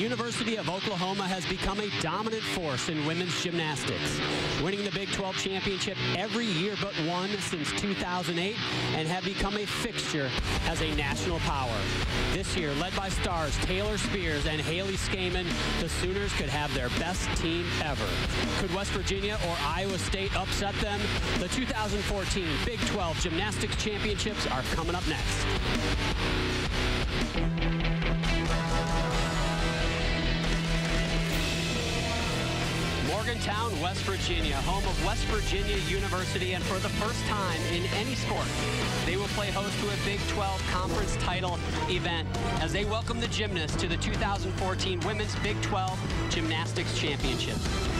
University of Oklahoma has become a dominant force in women's gymnastics, winning the Big 12 championship every year but one since 2008, and have become a fixture as a national power. This year, led by stars Taylor Spears and Haley Scaman, the Sooners could have their best team ever. Could West Virginia or Iowa State upset them? The 2014 Big 12 Gymnastics Championships are coming up next. Morgantown, West Virginia, home of West Virginia University, and for the first time in any sport, they will play host to a Big 12 conference title event as they welcome the gymnasts to the 2014 Women's Big 12 Gymnastics Championship.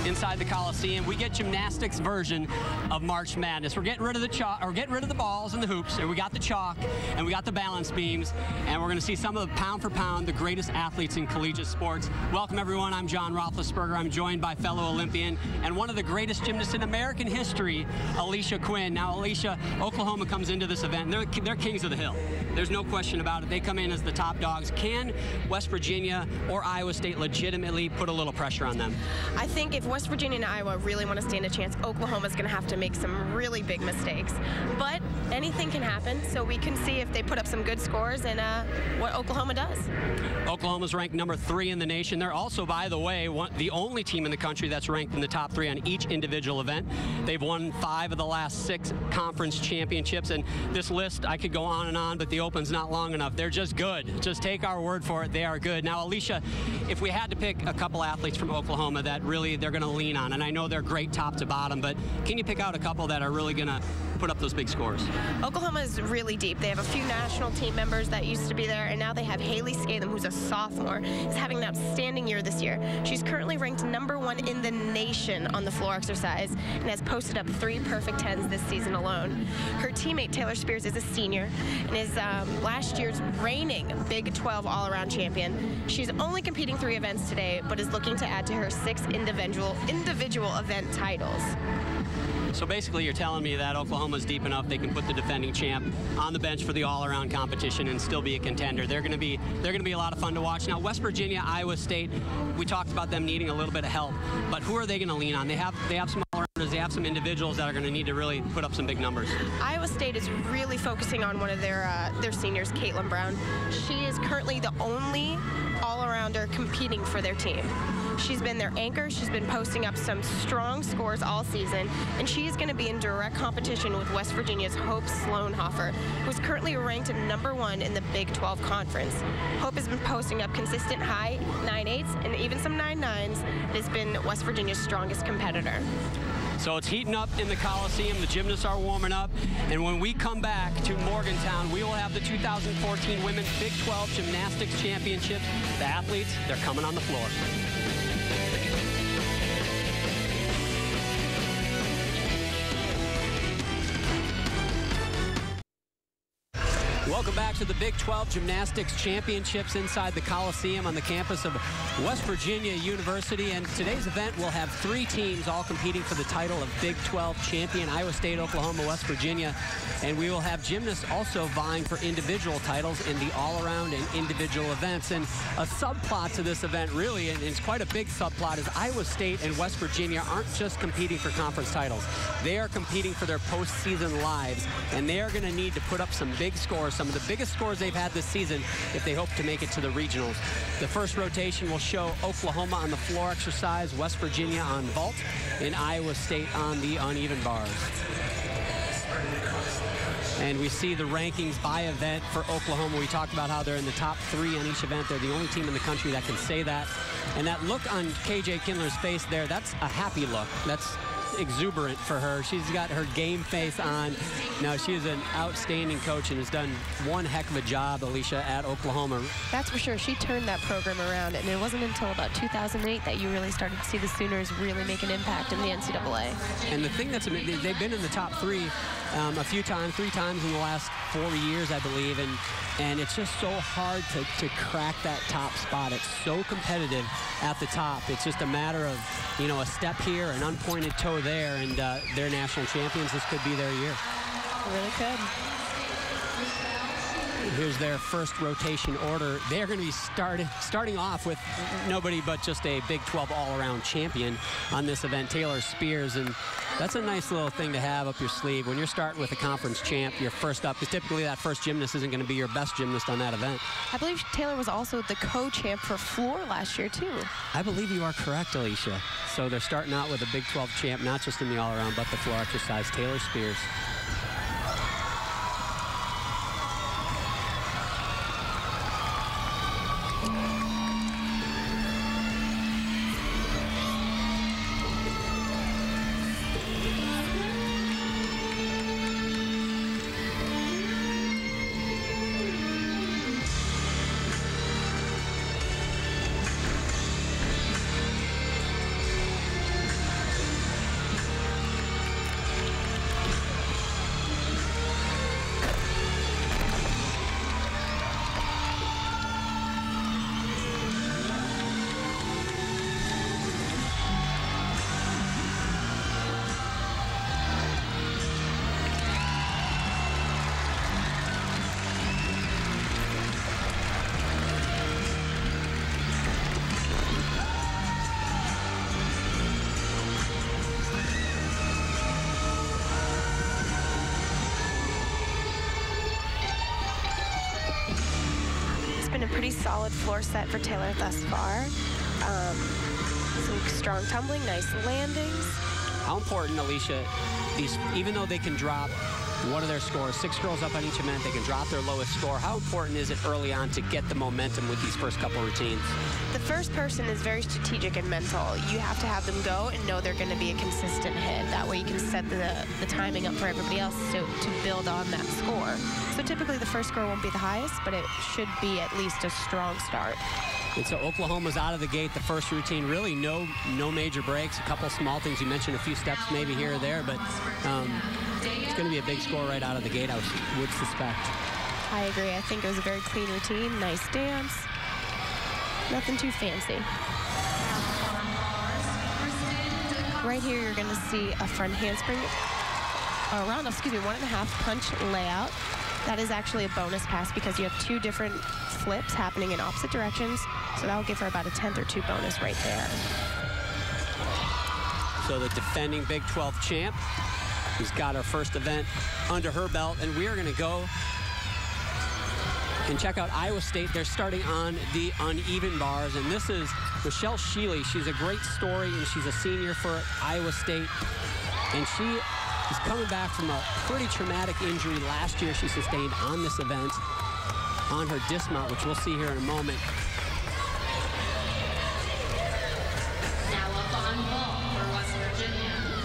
Inside the Coliseum, we get gymnastics version of March Madness. We're getting rid of the chalk, or getting rid of the balls and the hoops, and we got the chalk, and we got the balance beams, and we're going to see some of the pound for pound, the greatest athletes in collegiate sports. Welcome, everyone. I'm John Roethlisberger. I'm joined by fellow Olympian and one of the greatest gymnasts in American history, Alicia Quinn. Now, Alicia, Oklahoma comes into this event, and they're kings of the hill. There's no question about it. They come in as the top dogs. Can West Virginia or Iowa State legitimately put a little pressure on them? I think if West Virginia and Iowa really want to stand a chance, Oklahoma's going to have to make some really big mistakes. But anything can happen, so we can see if they put up some good scores and what Oklahoma does. Oklahoma's ranked number 3 in the nation. They're also, by the way, the only team in the country that's ranked in the top 3 on each individual event. They've won 5 of the last 6 conference championships, and this list, I could go on, but the Open's not long enough. They're just good. Just take our word for it. They are good. Now, Alicia, if we had to pick a couple athletes from Oklahoma that really they're going to lean on, and I know they're great top to bottom, but can you pick out a couple that are really going to put up those big scores? Oklahoma is really deep. They have a few national team members that used to be there, and now they have Haley Scaman, who's a sophomore. Is having an outstanding year this year. She's currently ranked number 1 in the nation on the floor exercise and has posted up 3 perfect 10s this season alone. Her teammate Taylor Spears is a senior and is last year's reigning Big 12 all-around champion. She's only competing 3 events today, but is looking to add to her 6 individual event titles. So basically, you're telling me that Oklahoma's deep enough they can put the defending champ on the bench for the all-around competition and still be a contender. They're going to be a lot of fun to watch. Now, West Virginia, Iowa State, we talked about them needing a little bit of help, but who are they going to lean on? They have some all-arounders. They have some individuals that are going to need to really put up some big numbers. Iowa State is really focusing on one of their seniors, Caitlin Brown. She is currently the only all-arounder competing for their team. She's been their anchor. She's been posting up some strong scores all season, and she is going to be in direct competition with West Virginia's Hope Sloanhoffer, who's currently ranked number 1 in the Big 12 conference. Hope has been posting up consistent high 9.8s and even some 9.9s. It has been West Virginia's strongest competitor. So it's heating up in the Coliseum. The gymnasts are warming up. And when we come back to Morgantown, we will have the 2014 Women's Big 12 Gymnastics Championships. The athletes, they're coming on the floor. Welcome back to the Big 12 Gymnastics Championships inside the Coliseum on the campus of West Virginia University. And today's event will have 3 teams all competing for the title of Big 12 champion: Iowa State, Oklahoma, West Virginia. And we will have gymnasts also vying for individual titles in the all-around and individual events. And a subplot to this event, really, and it's quite a big subplot, is Iowa State and West Virginia aren't just competing for conference titles. They are competing for their postseason lives, and they are going to need to put up some big scores, some of the biggest scores they've had this season if they hope to make it to the regionals. The first rotation will show Oklahoma on the floor exercise, West Virginia on vault, and Iowa State on the uneven bars. And we see the rankings by event for Oklahoma. We talked about how they're in the top 3 on each event. They're the only team in the country that can say that. And that look on KJ Kindler's face there, that's a happy look. That's exuberant for her. She's got her game face on. Now, she is an outstanding coach and has done one heck of a job, Alicia, at Oklahoma. That's for sure. She turned that program around, and it wasn't until about 2008 that you really started to see the Sooners really make an impact in the NCAA. And the thing that's amazing, they've been in the top 3 a few times, 3 times in the last 4 years, I believe, and it's just so hard to crack that top spot. It's so competitive at the top. It's just a matter of, you know, a step here, an unpointed toe there, and they're national champions. This could be their year. It really could. Here's their first rotation order. They're going to be starting off with nobody but just a Big 12 all-around champion on this event, Taylor Spears. And that's a nice little thing to have up your sleeve. When you're starting with a conference champ, you're first up, because typically that first gymnast isn't going to be your best gymnast on that event. I believe Taylor was also the co-champ for floor last year, too. I believe you are correct, Alicia. So they're starting out with a Big 12 champ, not just in the all-around, but the floor exercise, Taylor Spears. Pretty solid floor set for Taylor thus far. Some strong tumbling, nice landings. How important, Alicia, these, even though they can drop one of their scores, 6 girls up on each event, they can drop their lowest score. How important is it early on to get the momentum with these first couple routines? The first person is very strategic and mental. You have to have them go and know they're going to be a consistent hit. That way you can set the timing up for everybody else to build on that score. So typically the first score won't be the highest, but it should be at least a strong start. And so Oklahoma's out of the gate, the first routine, really no major breaks, a couple small things. You mentioned a few steps maybe here or there, but it's going to be a big score right out of the gate, I would suspect. I agree. I think it was a very clean routine, nice dance. Nothing too fancy. Right here, you're going to see a front handspring, around, 1.5 punch layout. That is actually a bonus pass because you have 2 different flips happening in opposite directions. So that will give her about a 10th or 2 bonus right there. So the defending Big 12 champ, who's got her first event under her belt, and we are going to go and check out Iowa State. They're starting on the uneven bars, and this is Michelle Shealy. She's a great story, and she's a senior for Iowa State, and she is coming back from a pretty traumatic injury last year she sustained on this event, on her dismount, which we'll see here in a moment.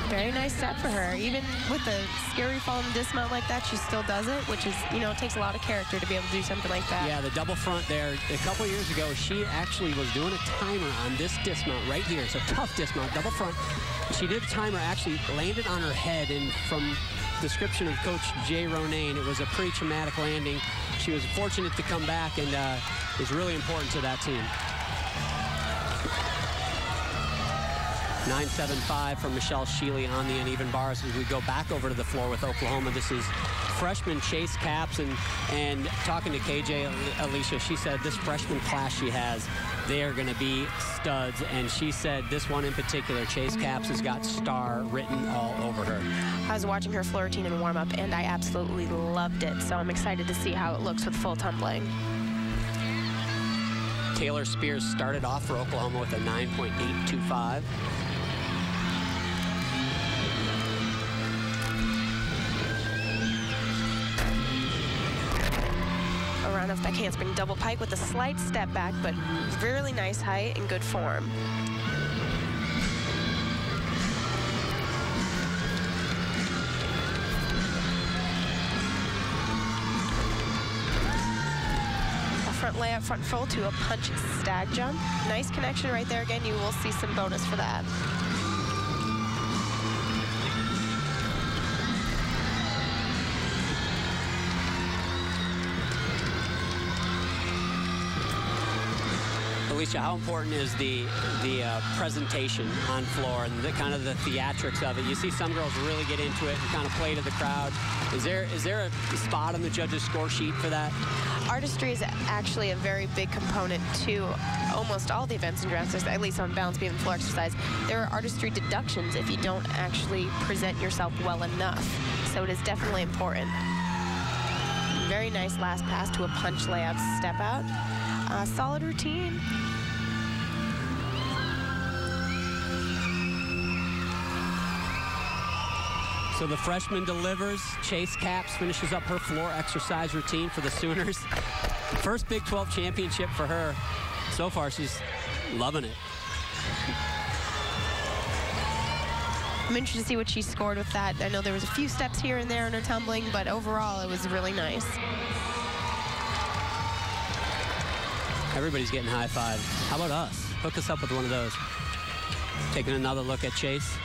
Very nice set for her. Even with the scary fall and dismount like that, she still does it, which is, it takes a lot of character to be able to do something like that. Yeah, the double front there. A couple years ago, she actually was doing a timer on this dismount right here. It's a tough dismount, double front. She did a timer, actually landed on her head, and from description of Coach Jay Ronayne, it was a pretty traumatic landing. She was fortunate to come back and is really important to that team. 9.75 from Michelle Shealy on the uneven bars as we go back over to the floor with Oklahoma. This is freshman Chayse Capps, and talking to KJ, Alicia, she said this freshman class she has, they are going to be studs, and she said this one in particular, Chayse Capps, has got star written all over her. I was watching her floor routine and warm-up, and I absolutely loved it, so I'm excited to see how it looks with full tumbling. Taylor Spears started off for Oklahoma with a 9.825. Around off back handspring double pike with a slight step back, but really nice height and good form. A front layup, front full to a punch stag jump. Nice connection right there. Again, you will see some bonus for that. Alicia, how important is the presentation on floor and the kind of the theatrics of it? You see some girls really get into it and kind of play to the crowd. Is there a spot on the judges' score sheet for that? Artistry is actually a very big component to almost all the events in gymnastics, at least on balance beam and floor exercise. There are artistry deductions if you don't actually present yourself well enough. So it is definitely important. Very nice last pass to a punch layout step out. Solid routine. So the freshman delivers. Chayse Caps finishes up her floor exercise routine for the Sooners. First Big 12 championship for her. So far, she's loving it. I'm interested to see what she scored with that. I know there was a few steps here and there in her tumbling, but overall, it was really nice. Everybody's getting high five. How about us? Hook us up with one of those. Taking another look at Chayse.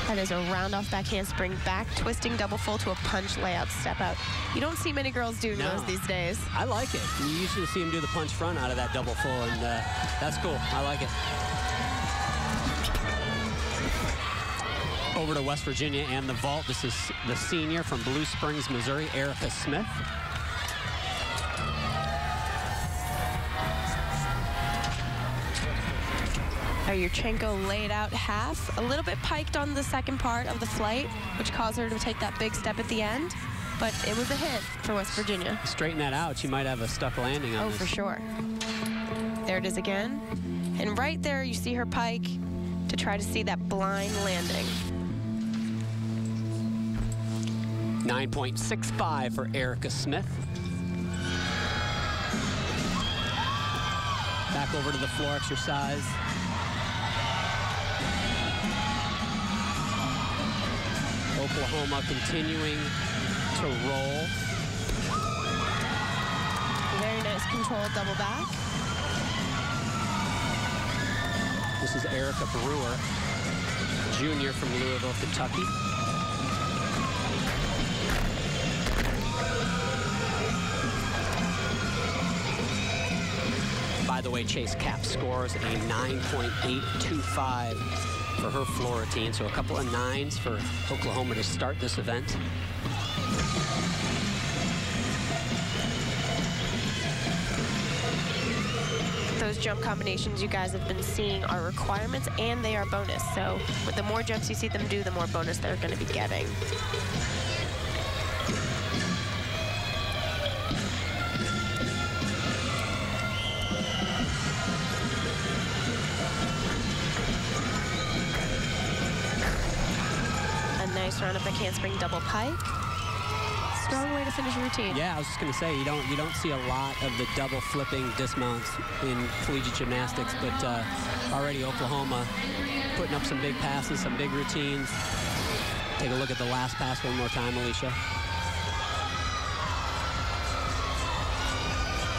That is a round off back handspring, back twisting double full to a punch layout step out. You don't see many girls doing those these days. I like it. You usually see them do the punch front out of that double full, and that's cool. I like it. Over to West Virginia and the vault. This is the senior from Blue Springs, Missouri, Erica Smith. Yurchenko laid out half, a little bit piked on the second part of the flight, which caused her to take that big step at the end, but it was a hit for West Virginia. Straighten that out, she might have a stuck landing on this. Oh, for sure. There it is again. And right there, you see her pike to try to see that blind landing. 9.65 for Erica Smith. Back over to the floor exercise. Oklahoma continuing to roll. Very nice controlled double back. This is Erica Brewer, junior from Louisville, Kentucky. By the way, Chayse Caps scores a 9.825 for her floor routine, so a couple of 9s for Oklahoma to start this event. Those jump combinations you guys have been seeing are requirements and they are bonus. So with the more jumps you see them do, the more bonus they're going to be getting. Nice round up back handspring double pike. Strong way to finish a routine. Yeah, I was just going to say, you don't see a lot of the double flipping dismounts in collegiate gymnastics, but already Oklahoma putting up some big passes, some big routines. Take a look at the last pass one more time, Alicia.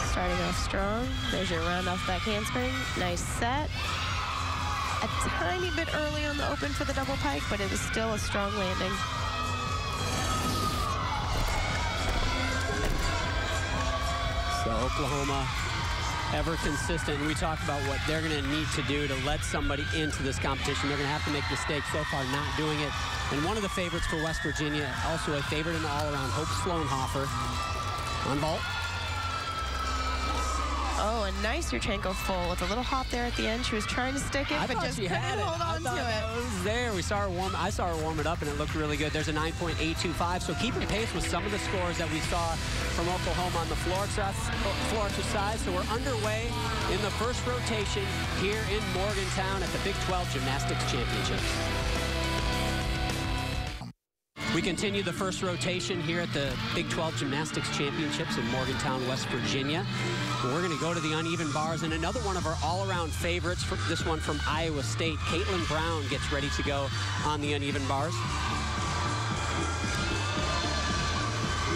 Starting off strong. There's your round off back handspring. Nice set. A tiny bit early on the open for the double pike, but it was still a strong landing. So Oklahoma, ever consistent. And we talked about what they're going to need to do to let somebody into this competition. They're going to have to make mistakes. So far, not doing it. And one of the favorites for West Virginia, also a favorite in the all-around, Hope Sloanhoffer on vault. Oh, a nice Yurchenko full with a little hop there at the end. She was trying to stick it, but just couldn't hold on to it. It was there. I saw her warm it up, and it looked really good. There's a 9.825. So keeping pace with some of the scores that we saw from Oklahoma on the floor exercise. So we're underway in the first rotation here in Morgantown at the Big 12 Gymnastics Championships. We continue the first rotation here at the Big 12 Gymnastics Championships in Morgantown, West Virginia. We're going to go to the uneven bars, and another one of our all-around favorites, for this one from Iowa State. Caitlin Brown gets ready to go on the uneven bars.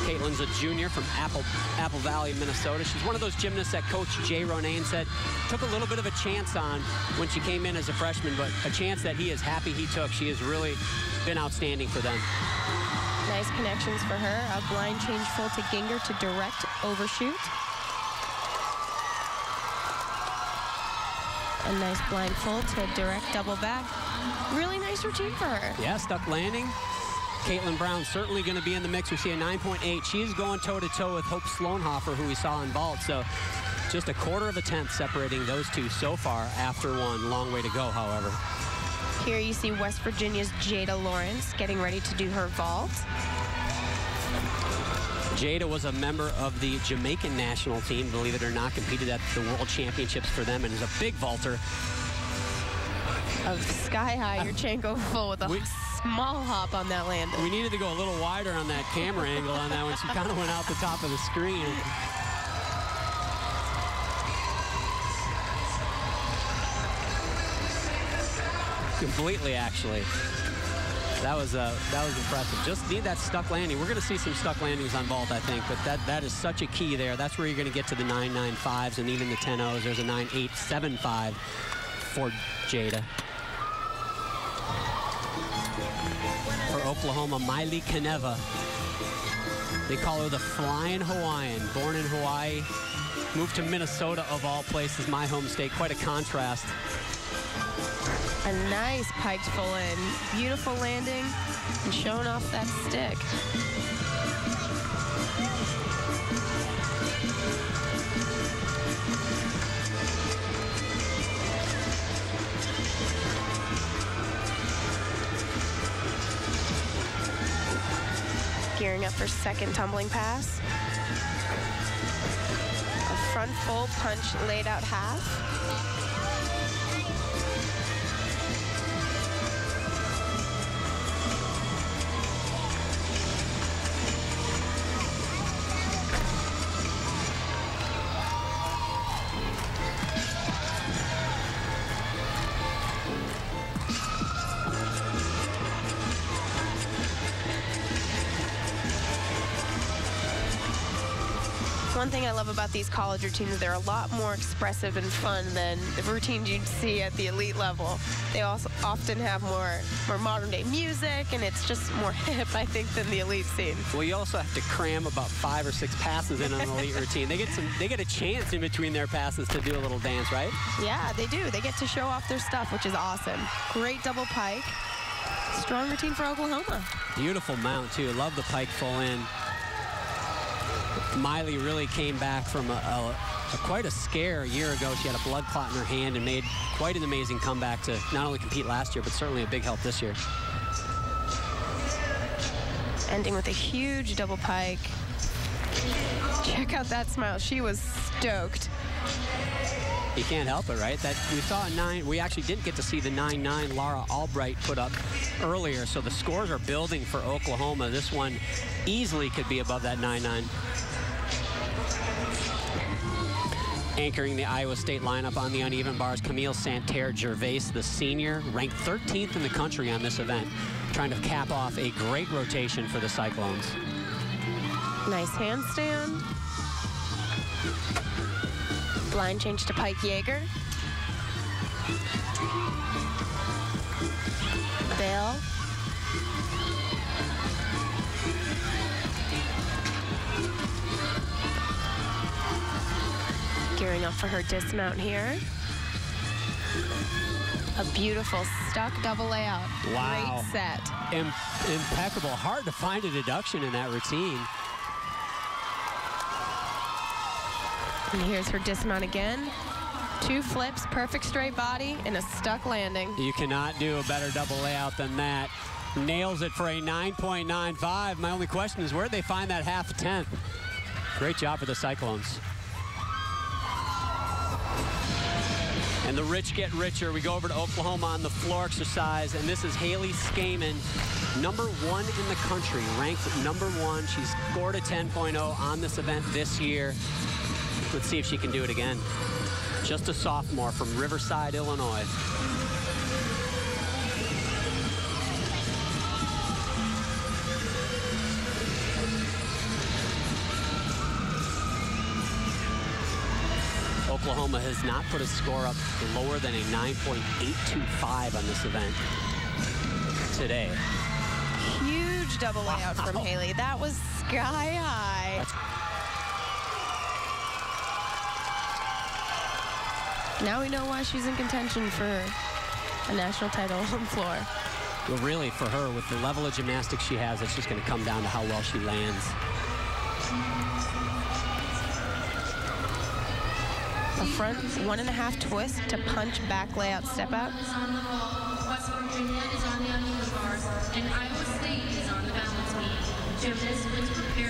Caitlin's a junior from Apple Valley, Minnesota. She's one of those gymnasts that Coach Jay Ronayne said took a little bit of a chance on when she came in as a freshman, but a chance that he is happy he took. She has really been outstanding for them. Nice connections for her. A blind change full to Ginger to direct overshoot. A nice blind full to direct double back. Really nice routine for her. Yeah, stuck landing. Caitlin Brown certainly going to be in the mix. We see a 9.8. She's going toe-to-toe with Hope Sloanhoffer, who we saw in vault. So just a quarter of a tenth separating those two so far after one. Long way to go, however. Here you see West Virginia's Jaida Lawrence getting ready to do her vault. Jaida was a member of the Jamaican national team, believe it or not, competed at the World Championships for them, and is a big vaulter. Of sky high, Yurchenko full with a small hop on that landing. We needed to go a little wider on that camera angle on that one. She kind of went out the top of the screen. Completely, actually. That was impressive. Just need that stuck landing. We're going to see some stuck landings on vault, I think, but that is such a key there. That's where you're going to get to the 9.95s and even the 10.0s. There's a 9.875 for Jaida. For Oklahoma, Miley Caneva. They call her the Flying Hawaiian. Born in Hawaii, moved to Minnesota of all places, my home state. Quite a contrast. A nice piked full in. Beautiful landing and showing off that stick. Gearing up for second tumbling pass. A front full punch laid out half. One thing I love about these college routines, they're a lot more expressive and fun than the routines you'd see at the elite level. They also often have more modern day music, and it's just more hip, I think, than the elite scene. Well, you also have to cram about 5 or 6 passes in on an elite routine. They get a chance in between their passes to do a little dance, right? Yeah, they do. They get to show off their stuff, which is awesome. Great double pike. Strong routine for Oklahoma. Beautiful mount, too. Love the pike full in. Miley really came back from quite a scare a year ago. She had a blood clot in her hand and made quite an amazing comeback to not only compete last year, but certainly a big help this year. Ending with a huge double pike. Check out that smile. She was stoked. You can't help it, right? That we saw a 9. We actually didn't get to see the 9.9 Laura Albright put up earlier, so the scores are building for Oklahoma. This one easily could be above that 9.9. Anchoring the Iowa State lineup on the uneven bars, Camille Santerre-Gervais, the senior, ranked 13th in the country on this event, trying to cap off a great rotation for the Cyclones. Nice handstand. Blind change to Pike Jaeger. Bail. Gearing up for her dismount here. A beautiful stuck double layout. Wow. Great set. Impeccable. Hard to find a deduction in that routine. And here's her dismount again. 2 flips, perfect straight body, and a stuck landing. You cannot do a better double layout than that. Nails it for a 9.95. My only question is, where'd they find that half a tenth? Great job for the Cyclones. And the rich get richer. We go over to Oklahoma on the floor exercise, and this is Haley Scaman, number 1 in the country, ranked number 1. She's scored a 10.0 on this event this year. Let's see if she can do it again. Just a sophomore from Riverside, Illinois. Oklahoma has not put a score up lower than a 9.825 on this event today. Huge huge double layout from Haley. That was sky high. Now we know why she's in contention for a national title on the floor. Well, really, for her, with the level of gymnastics she has, it's just going to come down to how well she lands. A front 1.5 twist to punch back layout step out.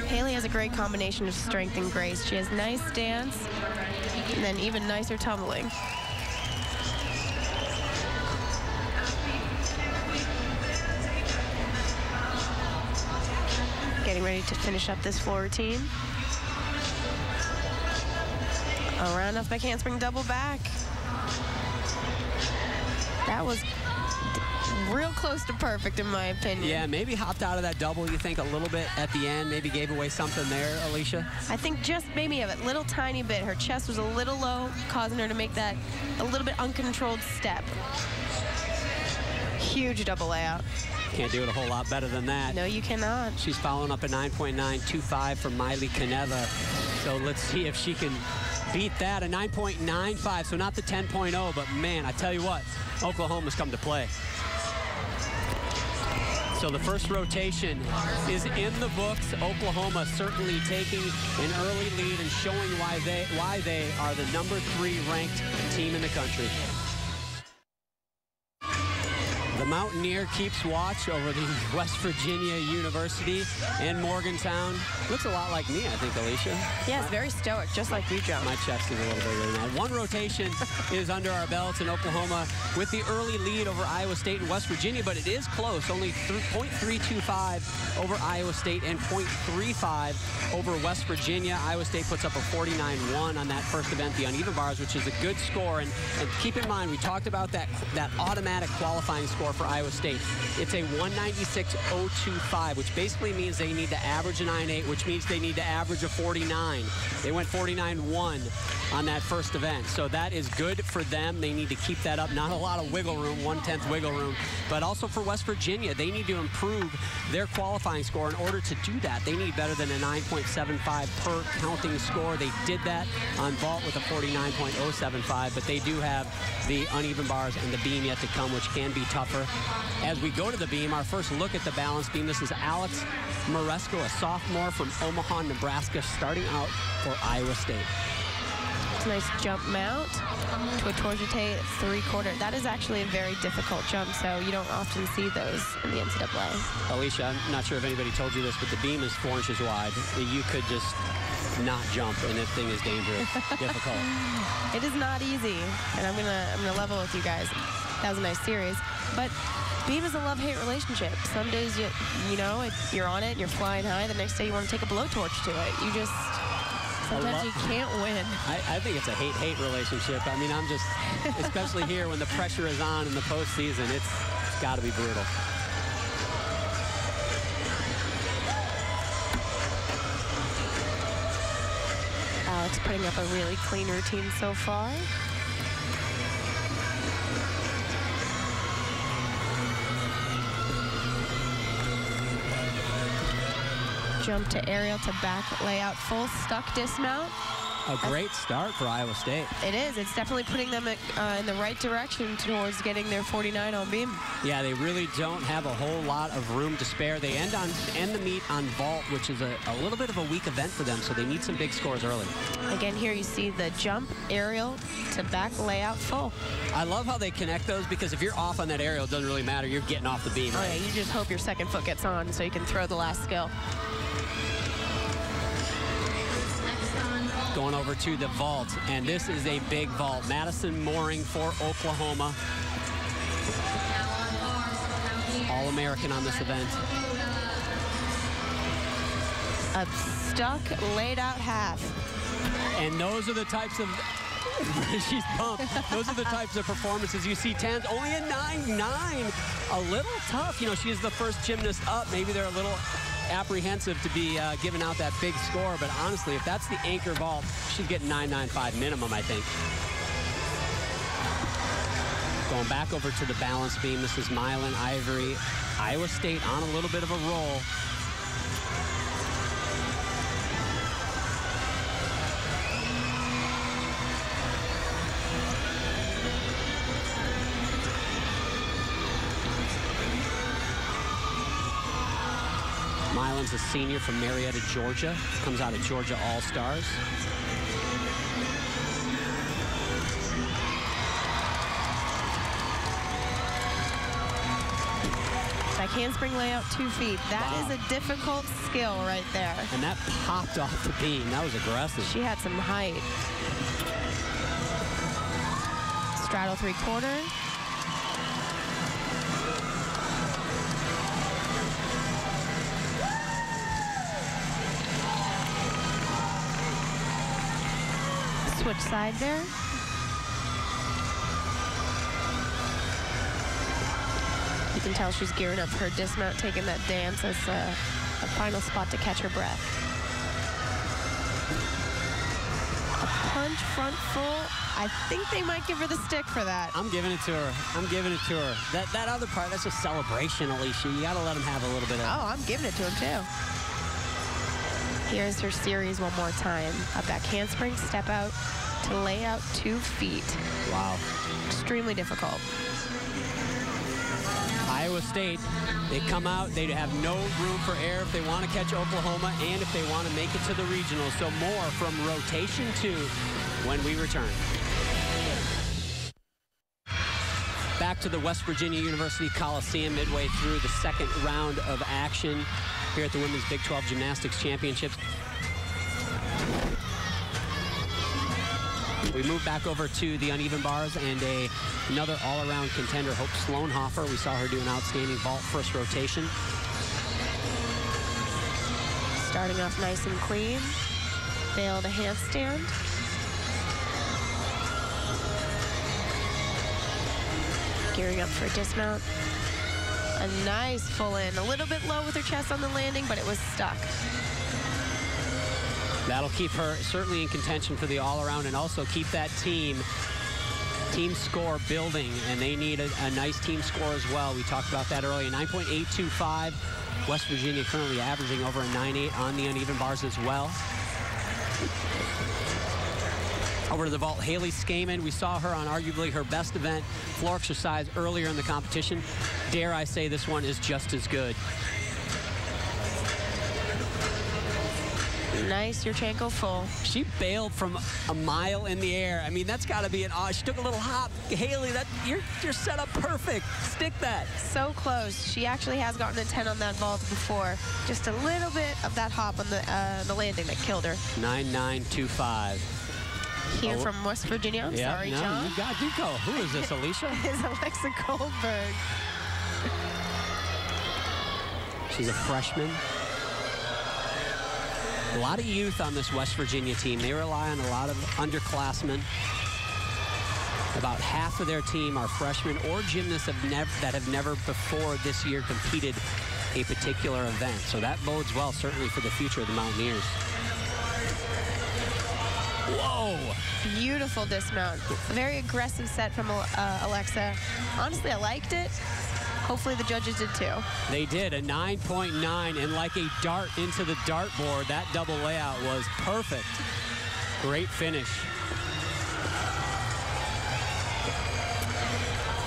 Haley has a great combination of strength and grace. She has nice stance and then even nicer tumbling. Getting ready to finish up this floor routine. A round off back handspring double back. That was real close to perfect in my opinion. Yeah, maybe hopped out of that double, you think, a little bit at the end, maybe gave away something there, Alicia? I think just maybe a little tiny bit. Her chest was a little low, causing her to make that a little bit uncontrolled step. Huge double layout. Can't do it a whole lot better than that. No, you cannot. She's following up a 9.925 from Miley Kaneva. So let's see if she can beat that, a 9.95, so not the 10.0, but man, I tell you what, Oklahoma's come to play. So the first rotation is in the books. Oklahoma certainly taking an early lead and showing why they are the #3 ranked team in the country. The Mountaineer keeps watch over the West Virginia University and Morgantown. Looks a lot like me, I think, Alicia. Yes, very stoic, just like you, John. My chest is a little bigger than that. One rotation is under our belts in Oklahoma with the early lead over Iowa State and West Virginia, but it is close. Only 0.325 over Iowa State and 0.35 over West Virginia. Iowa State puts up a 49-1 on that first event, the uneven bars, which is a good score. And keep in mind, we talked about that automatic qualifying score for Iowa State. It's a 196.025, which basically means they need to average a 9.8, which means they need to average a 49. They went 49-1 on that first event, so that is good for them. They need to keep that up. Not a lot of wiggle room, 1/10 wiggle room, but also for West Virginia, they need to improve their qualifying score. In order to do that, they need better than a 9.75 per counting score. They did that on vault with a 49.075, but they do have the uneven bars and the beam yet to come, which can be tougher. As we go to the beam, our first look at the balance beam, this is Alex Maresco, a sophomore from Omaha, Nebraska, starting out for Iowa State. It's a nice jump mount to a torsion-tate 3/4. That is actually a very difficult jump, so you don't often see those in the NCAA. Alicia, I'm not sure if anybody told you this, but the beam is 4 inches wide. You could just not jump, and this thing is dangerous, difficult. It is not easy, and I'm gonna level with you guys. That was a nice series, but beam is a love-hate relationship. Some days you know you're on it and you're flying high. The next day you want to take a blowtorch to it. You just sometimes you can't win. I think it's a hate-hate relationship. I mean, I'm just, especially here when the pressure is on in the postseason, it's got to be brutal. Alex putting up a really clean routine so far. Jump to aerial to back layout, full stuck dismount. A great start for Iowa State. It is. It's definitely putting them in the right direction towards getting their 49 on beam. Yeah, they really don't have a whole lot of room to spare. They end the meet on vault, which is a little bit of a weak event for them, so they need some big scores early. Again, here you see the jump, aerial to back layout, full. I love how they connect those, because if you're off on that aerial, it doesn't really matter. You're getting off the beam. Right? Oh, yeah, you just hope your second foot gets on so you can throw the last skill. Going over to the vault, and this is a big vault. Madison mooring for Oklahoma. All-American on this event. A stuck, laid out half. And those are the types of, she's pumped. Those are the types of performances you see. 10s, only a 9.9. A little tough. You know, she is the first gymnast up. Maybe they're a little apprehensive to be giving out that big score, but honestly, if that's the anchor vault, she'd get 9.95 minimum, I think. Going back over to the balance beam. This is Milan, Ivory. Iowa State on a little bit of a roll. Milan's a senior from Marietta, Georgia. Comes out of Georgia All-Stars. Back handspring layout, 2 feet. That is a difficult skill right there. And that popped off the beam. That was aggressive. She had some height. Straddle 3/4. Switch side there. You can tell she's gearing up for her dismount, taking that dance as a final spot to catch her breath. A punch front full. I think they might give her the stick for that. I'm giving it to her. I'm giving it to her. That other part, that's a celebration, Alicia. You got to let them have a little bit of... Oh, I'm giving it to him, too. Here's her series one more time. A back handspring, step out to lay out 2 feet. Wow. Extremely difficult. Iowa State, they come out, they have no room for error if they want to catch Oklahoma and if they want to make it to the regionals. So more from rotation 2 when we return. Back to the West Virginia University Coliseum midway through the second round of action here at the Women's Big 12 Gymnastics Championships. We move back over to the uneven bars and another all-around contender, Hope Sloanhoffer. We saw her do an outstanding vault first rotation. Starting off nice and clean. Fail to handstand. Gearing up for a dismount. A nice full in. A little bit low with her chest on the landing, but it was stuck. That'll keep her certainly in contention for the all-around and also keep that team score building, and they need a nice team score as well. We talked about that earlier. 9.825. West Virginia currently averaging over a 9.8 on the uneven bars as well. Over to the vault, Haley Scaman. We saw her on arguably her best event, floor exercise, earlier in the competition. Dare I say this one is just as good. Nice Yurchenko full. She bailed from a mile in the air. I mean, that's got to be an she took a little hop. Haley, you're set up perfect. Stick that. So close. She actually has gotten a 10 on that vault before. Just a little bit of that hop on the landing that killed her. 9.925. Here from West Virginia. I'm sorry, no, John. You go. Who is this, Alicia? It's Alexa Goldberg. She's a freshman. A lot of youth on this West Virginia team. They rely on a lot of underclassmen. About half of their team are freshmen or gymnasts that have never before this year competed a particular event. So that bodes well, certainly, for the future of the Mountaineers. Whoa! Beautiful dismount. A very aggressive set from Alexa. Honestly, I liked it. Hopefully the judges did too. They did, a 9.9, and like a dart into the dartboard, that double layout was perfect. Great finish.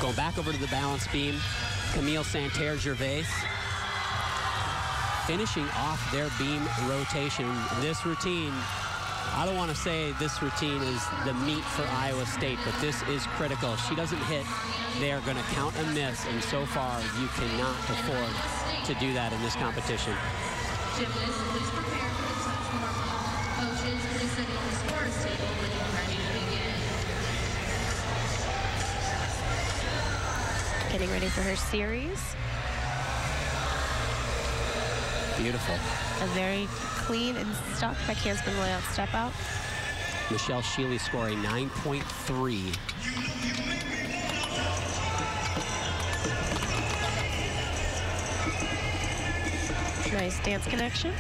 Going back over to the balance beam, Camille Santerre-Gervais. Finishing off their beam rotation. This routine, I don't want to say this routine is the meat for Iowa State, but this is critical. If she doesn't hit, they are going to count a miss, and so far, you cannot afford to do that in this competition. Gymnasts, please prepare for the top warm-up. Coaches, please sit at the scores table when you're ready to begin. Getting ready for her series. Beautiful. A very clean and stuck back handspring layout step out. Michelle Shealy scoring 9.3. Nice dance connection.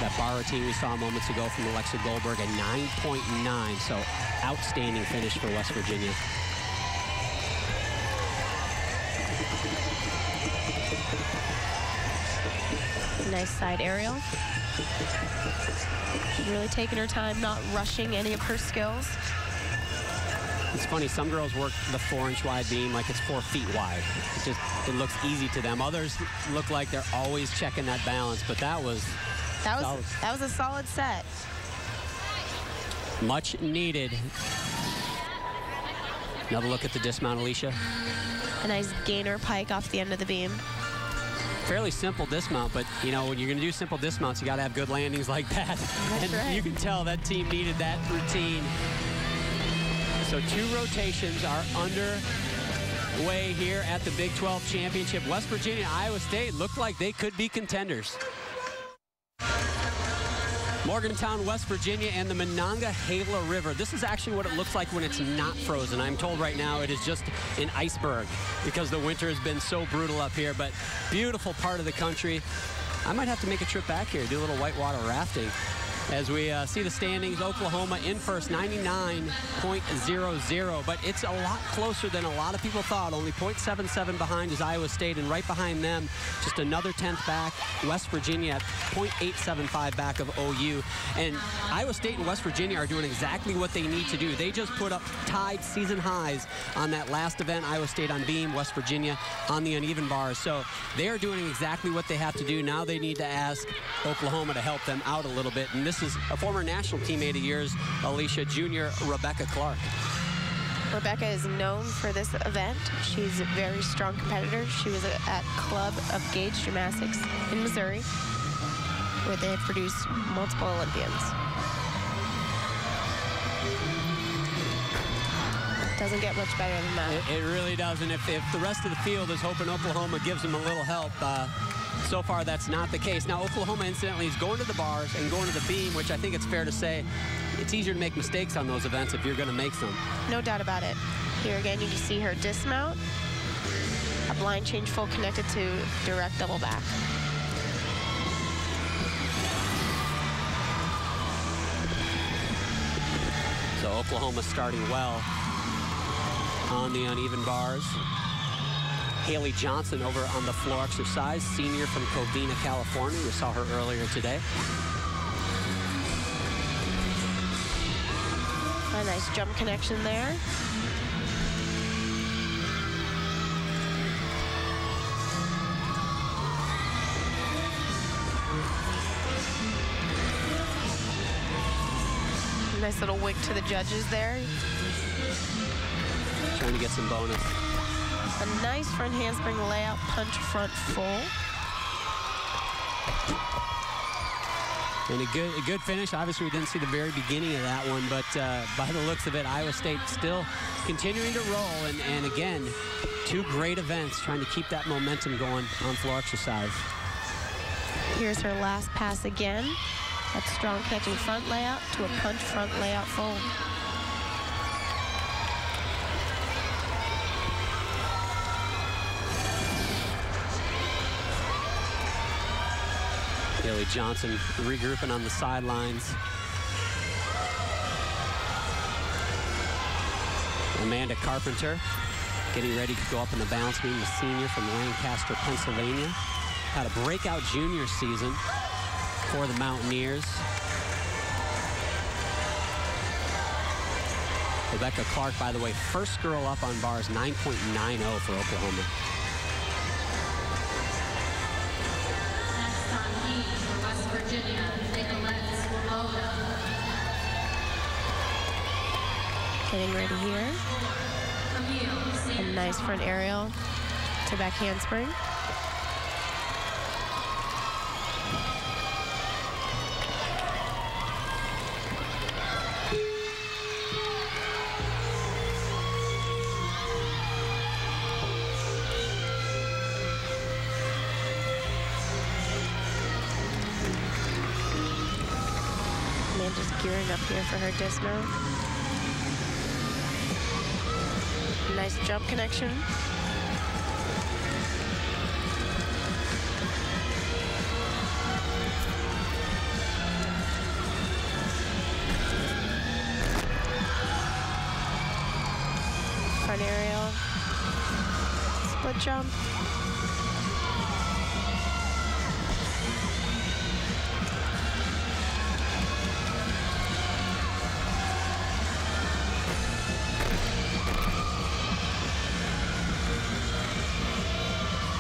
That bar routine we saw moments ago from Alexa Goldberg, a 9.9. So outstanding finish for West Virginia. Nice side aerial. She's really taking her time, not rushing any of her skills. It's funny, some girls work the 4-inch wide beam like it's 4 feet wide. It looks easy to them. Others look like they're always checking that balance, but that was a solid set. Much needed. Another look at the dismount, Alicia. A nice gainer pike off the end of the beam. Fairly simple dismount, but you know, when you're going to do simple dismounts, you got to have good landings like that. That's right. You can tell that team needed that routine. So 2 rotations are underway here at the Big 12 Championship. West Virginia and Iowa State looked like they could be contenders. Morgantown, West Virginia, and the Monongahela River. This is actually what it looks like when it's not frozen. I'm told right now it is just an iceberg because the winter has been so brutal up here, but beautiful part of the country. I might have to make a trip back here, do a little whitewater rafting. As we see the standings, Oklahoma in first, 99.00, but it's a lot closer than a lot of people thought. Only 0.77 behind is Iowa State, and right behind them, just another 10th back, West Virginia at 0.875 back of OU. And Iowa State and West Virginia are doing exactly what they need to do. They just put up tied season highs on that last event, Iowa State on beam, West Virginia on the uneven bars. So they are doing exactly what they have to do. Now they need to ask Oklahoma to help them out a little bit. And this is a former national teammate of yours, Alicia, junior Rebecca Clark. Rebecca is known for this event. She's a very strong competitor. She was at Club of Gauge Gymnastics in Missouri, where they have produced multiple Olympians. Doesn't get much better than that. It really doesn't. If the rest of the field is hoping Oklahoma gives them a little help, so far that's not the case. Now Oklahoma, incidentally, is going to the bars and going to the beam, which I think it's fair to say it's easier to make mistakes on those events if you're going to make some. No doubt about it. Here again, you can see her dismount. A blind change full connected to direct double back. So Oklahoma starting well on the uneven bars. Haley Johnson over on the floor exercise, senior from Covina, California. We saw her earlier today. A nice jump connection there. Nice little wink to the judges there. Trying to get some bonus. A nice front handspring layout, punch front full. And a good finish. Obviously, we didn't see the very beginning of that one, but by the looks of it, Iowa State still continuing to roll. And again, 2 great events, trying to keep that momentum going on floor exercise. Here's her last pass again. That strong catching front layout to a punch front layout full. Haley Johnson regrouping on the sidelines. Amanda Carpenter getting ready to go up in the balance beam, the senior from Lancaster, Pennsylvania. Had a breakout junior season for the Mountaineers. Rebecca Clark, by the way, first girl up on bars, 9.90 for Oklahoma. Getting ready here. A nice front aerial to back handspring. Amanda's gearing up here for her dismount. Nice jump connection. front jump.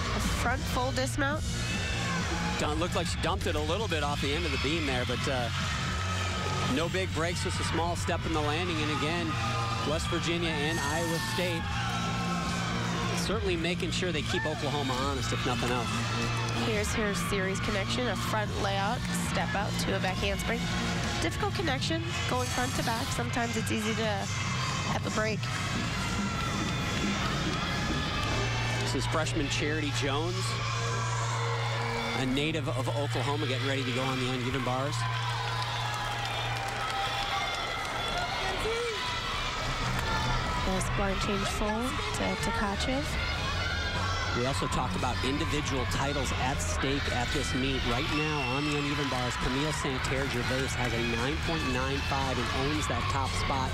A front full dismount. Looked like she dumped it a little bit off the end of the beam there, but no big breaks, just a small step in the landing. And again, West Virginia and Iowa State certainly making sure they keep Oklahoma honest, if nothing else. Here's her series connection, a front layout, step out to a back handspring. Difficult connection, going front to back. Sometimes it's easy to have a break. This is freshman Charity Jones, a native of Oklahoma, getting ready to go on the uneven bars. Nice blind change full to Tkachev. We also talked about individual titles at stake at this meet. Right now on the uneven bars, Camille Santerre-Gervais has a 9.95 and owns that top spot.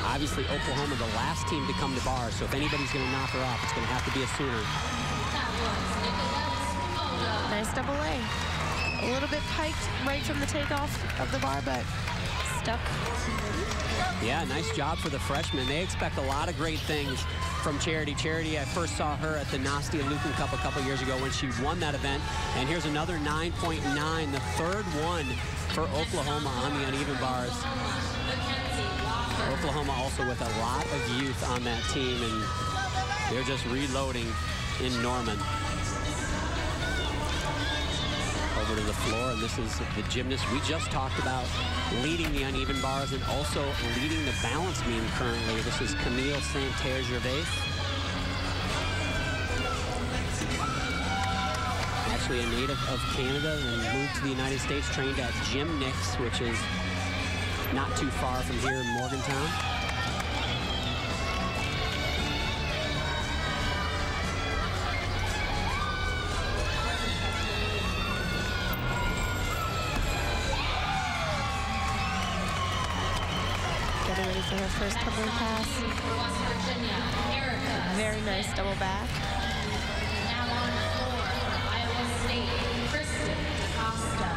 Obviously, Oklahoma, the last team to come to bars, so if anybody's going to knock her off, it's going to have to be a Sooner. Nice double A. A little bit piked right from the takeoff of the bar, but stuck. Yeah, nice job for the freshman. They expect a lot of great things from Charity. Charity, I first saw her at the Nastia Lucan Cup a couple years ago when she won that event. And here's another 9.9, the third one for Oklahoma on the uneven bars. Oklahoma also with a lot of youth on that team, and they're just reloading in Norman. Over to the floor, and this is the gymnast we just talked about, leading the uneven bars and also leading the balance beam currently. This is Camille Santerre-Gervais. Actually a native of Canada and moved to the United States, trained at Gymnastics, which is not too far from here in Morgantown. Getting ready for her first tumbling pass. Very nice double back. Now on the floor for Iowa State, Kristen DaCosta.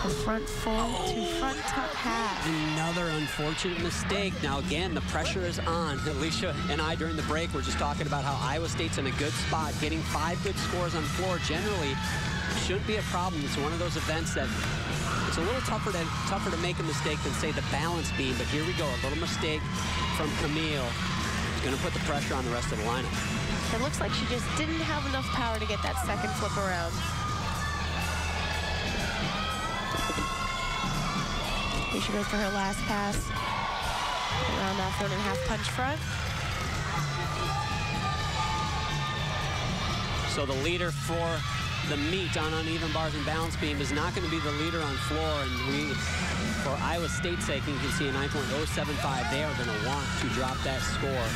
A front full to front tuck half. Another unfortunate mistake. Now again, the pressure is on. Alicia and I during the break were just talking about how Iowa State's in a good spot. Getting 5 good scores on the floor generally shouldn't be a problem. It's one of those events that it's a little tougher to make a mistake than, say, the balance beam. But here we go, a little mistake from Camille. It's going to put the pressure on the rest of the lineup. It looks like she just didn't have enough power to get that second flip around. Here she goes for her last pass. Around off 1.5 punch front. So the leader for the meet on uneven bars and balance beam is not going to be the leader on floor. And for Iowa State's sake, you can see a 9.075. They are going to want to drop that score.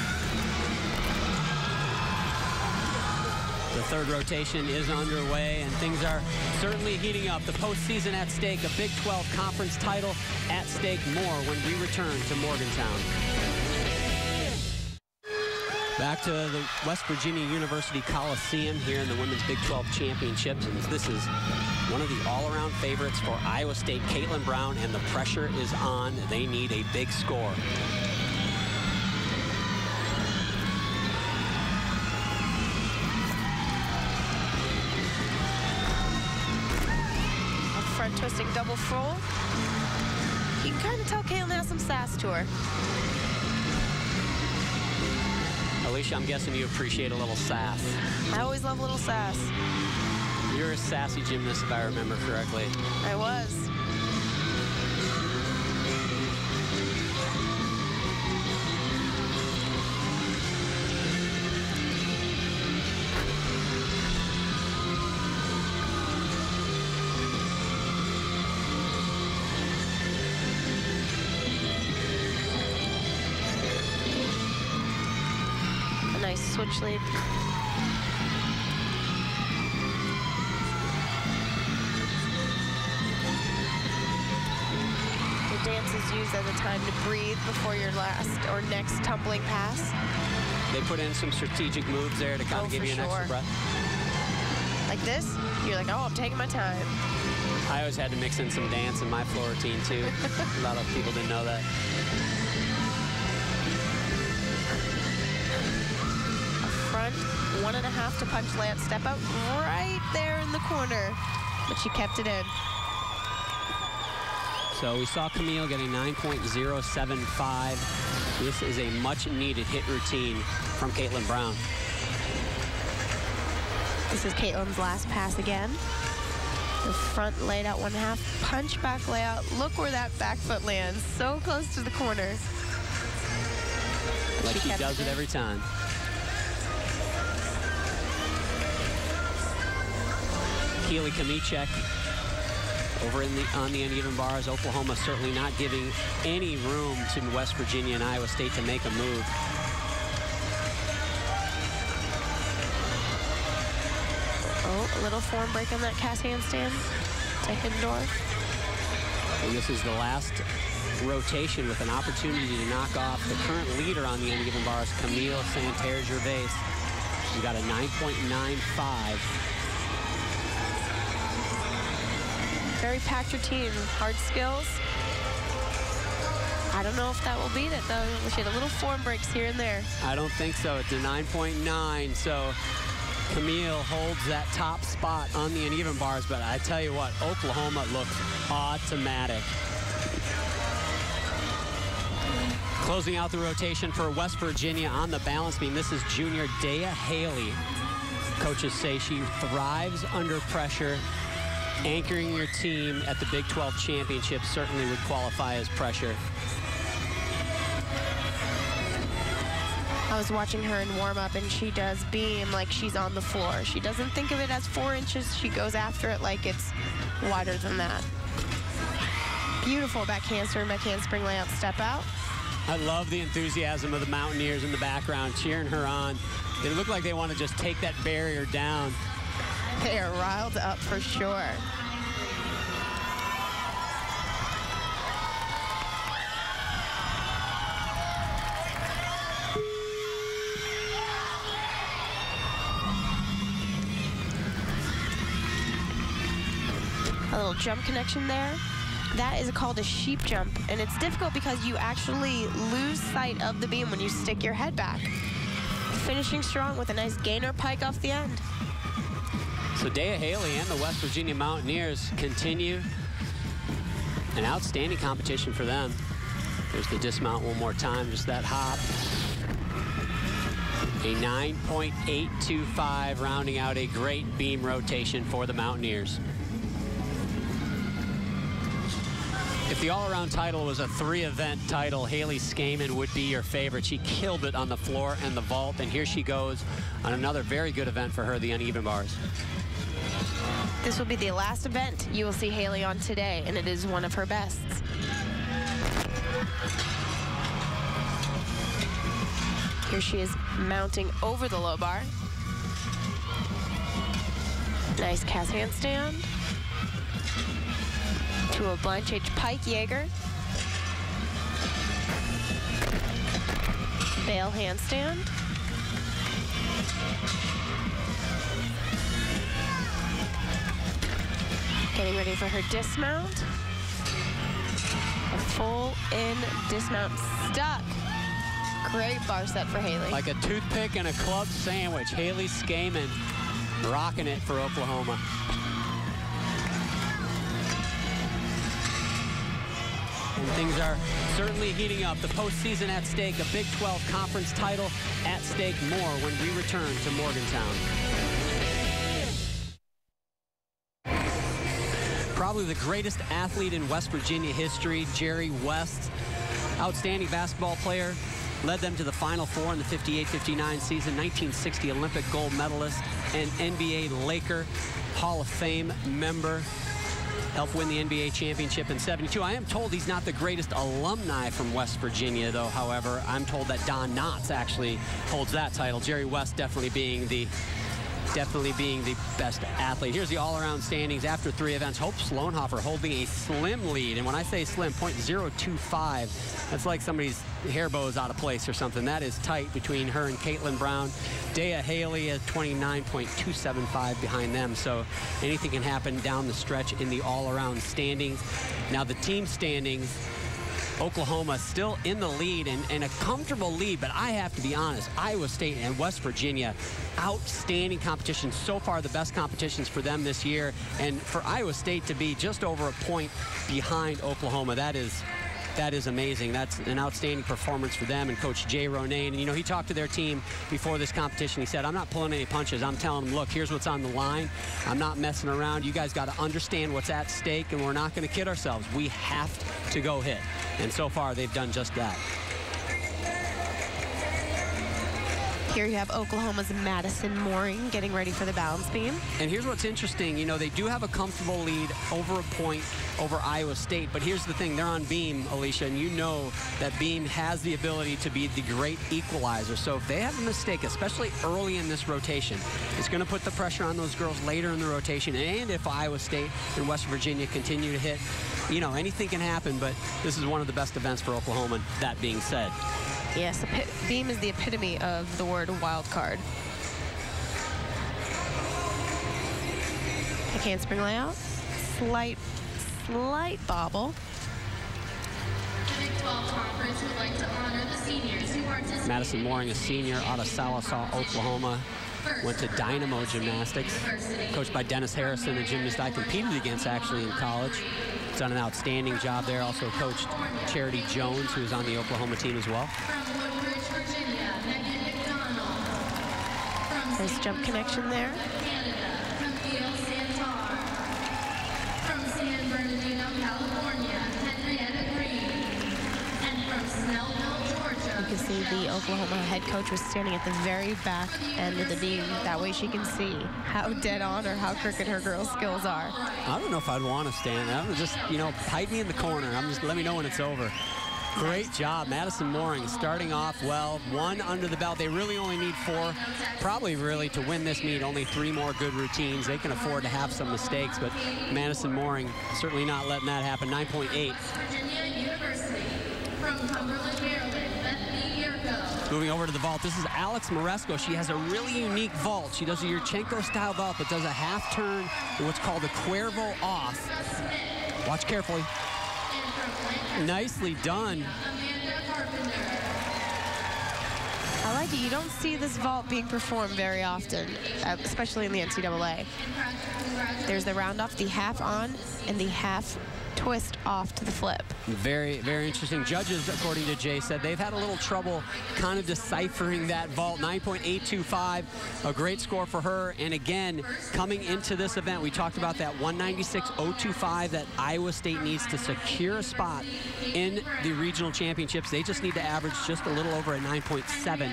The third rotation is underway, and things are certainly heating up. The postseason at stake, a Big 12 conference title at stake. More when we return to Morgantown. Back to the West Virginia University Coliseum here in the Women's Big 12 Championships. And this is one of the all-around favorites for Iowa State, Caitlin Brown, and the pressure is on. They need a big score. Front twisting double full. You can kind of tell Caitlin has some sass to her. Alicia, I'm guessing you appreciate a little sass. I always love a little sass. You're a sassy gymnast, if I remember correctly. I was. Switch lead. use as a time to breathe before your last or next tumbling pass. They put in some strategic moves there to kind of give you an extra breath. Like this, you're like, oh, I'm taking my time. I always had to mix in some dance in my floor routine, too. A lot of people didn't know that. Front 1.5 to punch layup step out right there in the corner, but she kept it in. So we saw Camille getting 9.075. This is a much needed hit routine from Caitlin Brown. This is Caitlin's last pass again. The front laid out 1.5, punch back layout. Look where that back foot lands, so close to the corner. Like she does it every time. Keely Kamichek over on the uneven bars. Oklahoma certainly not giving any room to West Virginia and Iowa State to make a move. Oh, a little form break on that cast handstand to Hindorf. And this is the last rotation with an opportunity to knock off the current leader on the uneven bars, Camille Santerre-Gervais. We got a 9.95. Very packed routine, hard skills. I don't know if that will beat it, though. She had a little form breaks here and there. I don't think so. It's a 9.9, so Camille holds that top spot on the uneven bars, but I tell you what, Oklahoma looks automatic. Closing out the rotation for West Virginia on the balance beam, this is junior Dayah Haley. Coaches say she thrives under pressure. Anchoring your team at the Big 12 championship certainly would qualify as pressure. I was watching her in warm-up, and she does beam like she's on the floor. She doesn't think of it as 4 inches. She goes after it like it's wider than that. Beautiful back handspring layup step out. I love the enthusiasm of the Mountaineers in the background cheering her on. They look like they want to just take that barrier down. They are riled up for sure. A little jump connection there. That is called a sheep jump, and it's difficult because you actually lose sight of the beam when you stick your head back. Finishing strong with a nice gainer pike off the end. So Dayah Haley and the West Virginia Mountaineers continue an outstanding competition for them. There's the dismount one more time, just that hop. A 9.825, rounding out a great beam rotation for the Mountaineers. If the all-around title was a 3-event title, Haley Scaman would be your favorite. She killed it on the floor and the vault, and here she goes on another very good event for her, the uneven bars. This will be the last event you will see Haley on today, and it is one of her bests. Here she is mounting over the low bar. Nice cast handstand. To a Blanche H. Pike Jaeger. Bail handstand. Getting ready for her dismount. A full in dismount stuck. Great bar set for Haley. Like a toothpick and a club sandwich. Haley Scaman rocking it for Oklahoma. And things are certainly heating up. The postseason at stake, a Big 12 conference title at stake. More when we return to Morgantown. Probably the greatest athlete in West Virginia history, Jerry West. Outstanding basketball player. Led them to the Final Four in the 58-59 season. 1960 Olympic gold medalist and NBA Laker. Hall of Fame member. Helped win the NBA championship in '72. I am told he's not the greatest alumni from West Virginia, though. However, I'm told that Don Knotts actually holds that title. Jerry West definitely being the definitely being the best athlete. Here's the all-around standings after 3 events. Hope Sloanhoffer holding a slim lead. And when I say slim, 0.025, that's like somebody's hair bow is out of place or something. That is tight between her and Caitlin Brown. Dayah Haley at 29.275 behind them. So anything can happen down the stretch in the all-around standings. Now the team standings, Oklahoma still in the lead and a comfortable lead, but I have to be honest, Iowa State and West Virginia, outstanding competition. So far, the best competitions for them this year. And for Iowa State to be just over a point behind Oklahoma, that is amazing. That's an outstanding performance for them and Coach Jay Ronayne. And, you know, he talked to their team before this competition. He said, I'm not pulling any punches. I'm telling them, look, here's what's on the line. I'm not messing around. You guys got to understand what's at stake, and we're not going to kid ourselves. We have to go hit. And so far, they've done just that. Here you have Oklahoma's Madison Mooring getting ready for the balance beam. And here's what's interesting. You know, they do have a comfortable lead over a point over Iowa State. But here's the thing. They're on beam, Alicia, and you know that beam has the ability to be the great equalizer. So if they have a mistake, especially early in this rotation, it's going to put the pressure on those girls later in the rotation. And if Iowa State and West Virginia continue to hit, you know, anything can happen. But this is one of the best events for Oklahoma, that being said. Yes, beam is the epitome of the word wild card. A handspring layout, slight bobble. The Big 12 Conference would like to honor the seniors who participated. Madison Mooring, a senior out of Sallisaw, Oklahoma. Went to Dynamo Gymnastics, coached by Dennis Harrison, a gymnast I competed against actually in college. He's done an outstanding job there. Also coached Charity Jones, who was on the Oklahoma team as well. Nice jump connection there. You can see the Oklahoma head coach was standing at the very back end of the beam. That way she can see how dead on or how crooked her girls' skills are. I don't know if I'd want to stand. I would just, you know, hide me in the corner. Let me know when it's over. Great job, Madison Mooring, starting off well, 1 under the belt. They really only need 4, probably really to win this meet, only 3 more good routines. They can afford to have some mistakes, but Madison Mooring certainly not letting that happen. 9.8. Moving over to the vault, this is Alex Moresco. She has a really unique vault. She does a Yurchenko-style vault, but does a half turn in what's called a Cuervo off. Watch carefully. Nicely done. I like it. You don't see this vault being performed very often, especially in the NCAA. There's the round off, the half on, and the half twist off to the flip. Very, very interesting. Judges, according to Jay, said they've had a little trouble kind of deciphering that vault. 9.825, a great score for her. And again, coming into this event, we talked about that 196.025 that Iowa State needs to secure a spot in the regional championships. They just need to average just a little over a 9.7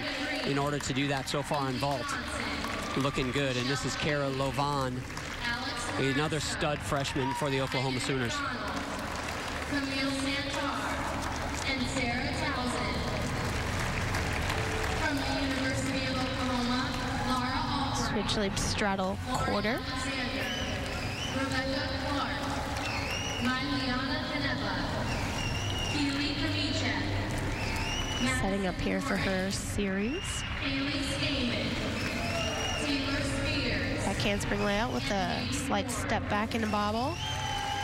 in order to do that so far in vault. Looking good. And this is Kara Lovan, another stud freshman for the Oklahoma Sooners. Camille and Sarah Townsend. From the University of Oklahoma, Laura Albright. Switch leap straddle quarter. Rebecca Clark. Miliana Caneva. Keely Kamichek. Setting up here for her series. Haley Scaman. Taylor Spears. Back handspring layout with a slight step back in a bobble.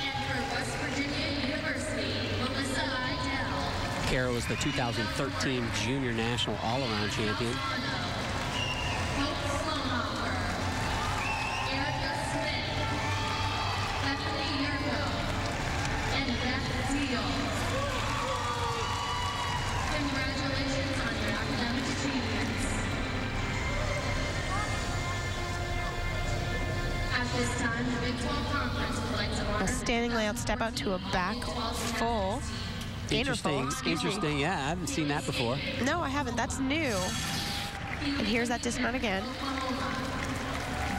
And for West Virginia University, Melissa Idell. Kara was the 2013 Junior National All-Around Champion. Hope Sloanhoffer. Erica Smith. Bethany Yurko. And Beth Deal. Congratulations on your academic achievements. At this time, the Big 12 Conference would like to honor A standing layout step out to a back full. Gainer full, Interesting, yeah, I haven't seen that before. No, I haven't. That's new. And here's that dismount again.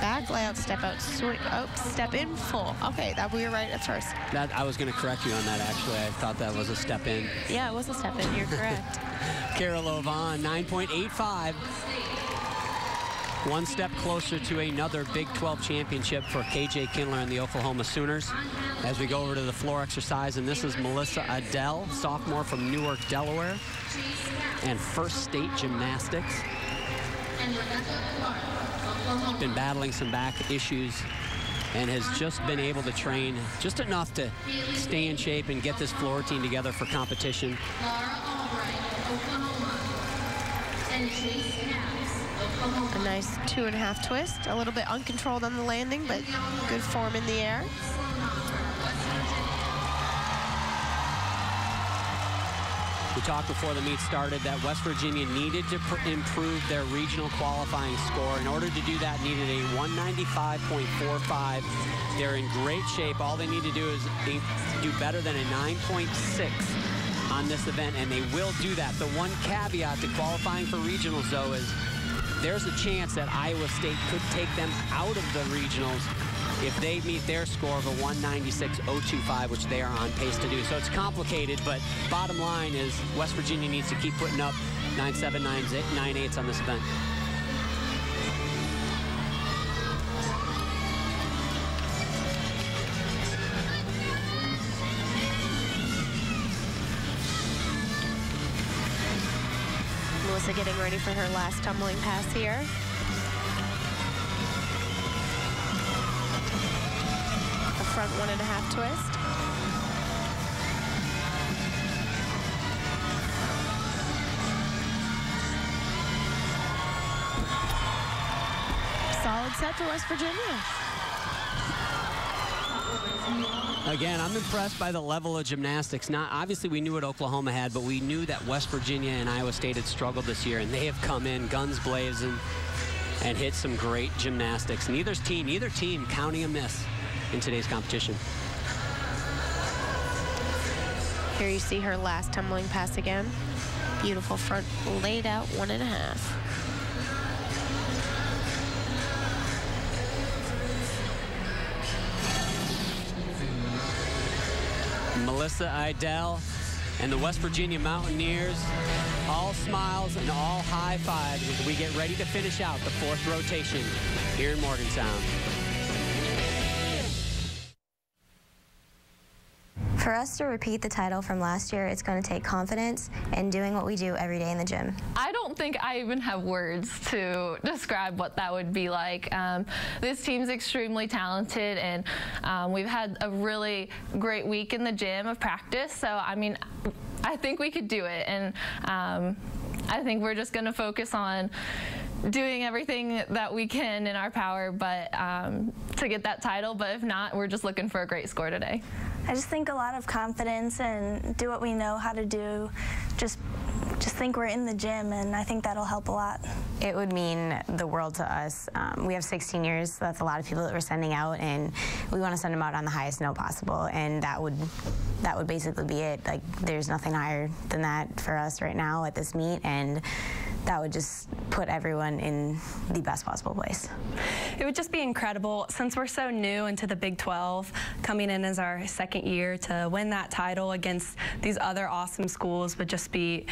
Back layout step out, swing, oh, step in full. Okay, that we were right at first. That I was going to correct you on that, actually. I thought that was a step in. Yeah, it was a step in. You're correct. Kara Lovan, 9.85. One step closer to another Big 12 championship for KJ Kindler and the Oklahoma Sooners. As we go over to the floor exercise, and this is Melissa Adele, sophomore from Newark, Delaware, and First State Gymnastics. Been battling some back issues and has just been able to train just enough to stay in shape and get this floor routine together for competition. A nice 2.5 twist, a little bit uncontrolled on the landing, but good form in the air. We talked before the meet started that West Virginia needed to improve their regional qualifying score. In order to do that, needed a 195.45. They're in great shape. All they need to do is do better than a 9.6 on this event, and they will do that. The one caveat to qualifying for regionals, though, is there's a chance that Iowa State could take them out of the regionals if they meet their score of a 196.025, which they are on pace to do. So it's complicated, but bottom line is West Virginia needs to keep putting up 9.7, 9.8s on this event. Melissa getting ready for her last tumbling pass here. A front 1.5 twist. Solid set for West Virginia. Again, I'm impressed by the level of gymnastics. Now, obviously, we knew what Oklahoma had, but we knew that West Virginia and Iowa State had struggled this year, and they have come in guns blazing and hit some great gymnastics. Neither team counting a miss in today's competition. Here you see her last tumbling pass again. Beautiful front laid out 1.5. Melissa Idell and the West Virginia Mountaineers, all smiles and all high fives as we get ready to finish out the 4th rotation here in Morgantown. For us to repeat the title from last year, it's going to take confidence and doing what we do every day in the gym. I don't think I even have words to describe what that would be like. This team's extremely talented, and we've had a really great week in the gym of practice. So, I mean, I think we could do it, and I think we're just going to focus on doing everything that we can in our power, but to get that title. But if not, we're just looking for a great score today. I just think a lot of confidence and do what we know how to do. Just think we're in the gym, and I think that'll help a lot. It would mean the world to us. We have 16 years, so that's a lot of people that we're sending out, and we want to send them out on the highest note possible, and that would basically be it. Like, there's nothing higher than that for us right now at this meet, and that would just put everyone in the best possible place. It would just be incredible, since we're so new into the Big 12, coming in as our 2nd year, to win that title against these other awesome schools would just be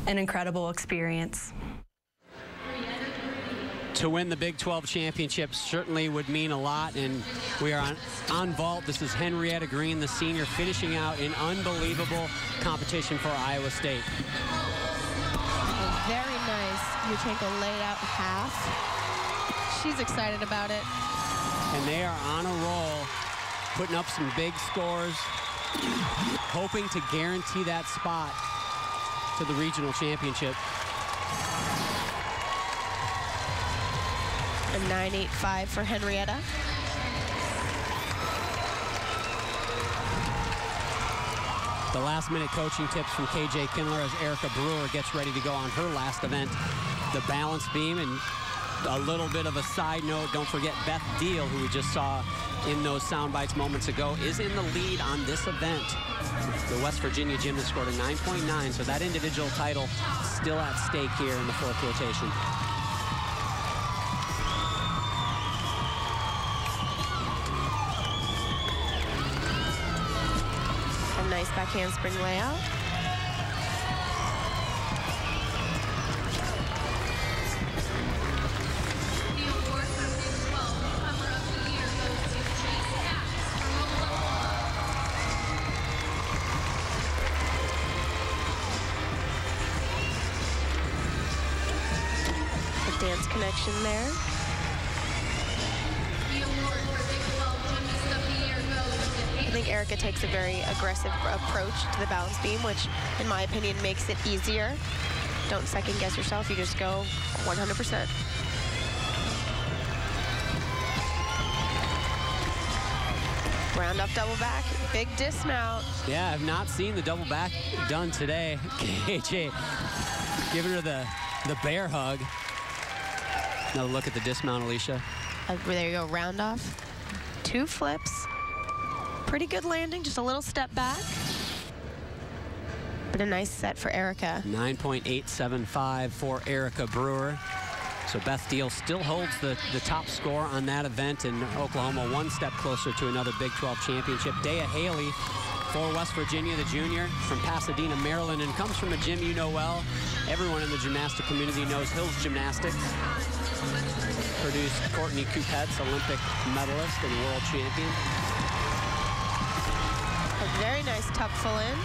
an incredible experience. To win the Big 12 championship certainly would mean a lot, and we are on vault. This is Henrietta Green, the senior, finishing out an unbelievable competition for Iowa State. Very nice Yurchenko layout half. She's excited about it. And they are on a roll, putting up some big scores, hoping to guarantee that spot to the regional championship. A 9.85 for Henrietta. The last-minute coaching tips from KJ Kindler as Erica Brewer gets ready to go on her last event, the balance beam. And a little bit of a side note, don't forget Beth Deal, who we just saw in those sound bites moments ago, is in the lead on this event. The West Virginia gymnast scored a 9.9, so that individual title still at stake here in the 4th rotation. Nice back handspring layout. dance connection there. I think Erica takes a very aggressive approach to the balance beam, which in my opinion makes it easier. Don't second guess yourself, you just go 100%. Round up double back, big dismount. Yeah, I've not seen the double back done today. KJ giving her the bear hug. Another look at the dismount, Alicia. There you go, round off. 2 flips. Pretty good landing, just a little step back. But a nice set for Erica. 9.875 for Erica Brewer. So Beth Deal still holds the top score on that event, and Oklahoma 1 step closer to another Big 12 championship. Dayah Haley for West Virginia, the junior from Pasadena, Maryland, and comes from a gym you know well. Everyone in the gymnastic community knows Hills Gymnastics. Produced Courtney Coupette's Olympic medalist and world champion. A very nice tuck full in.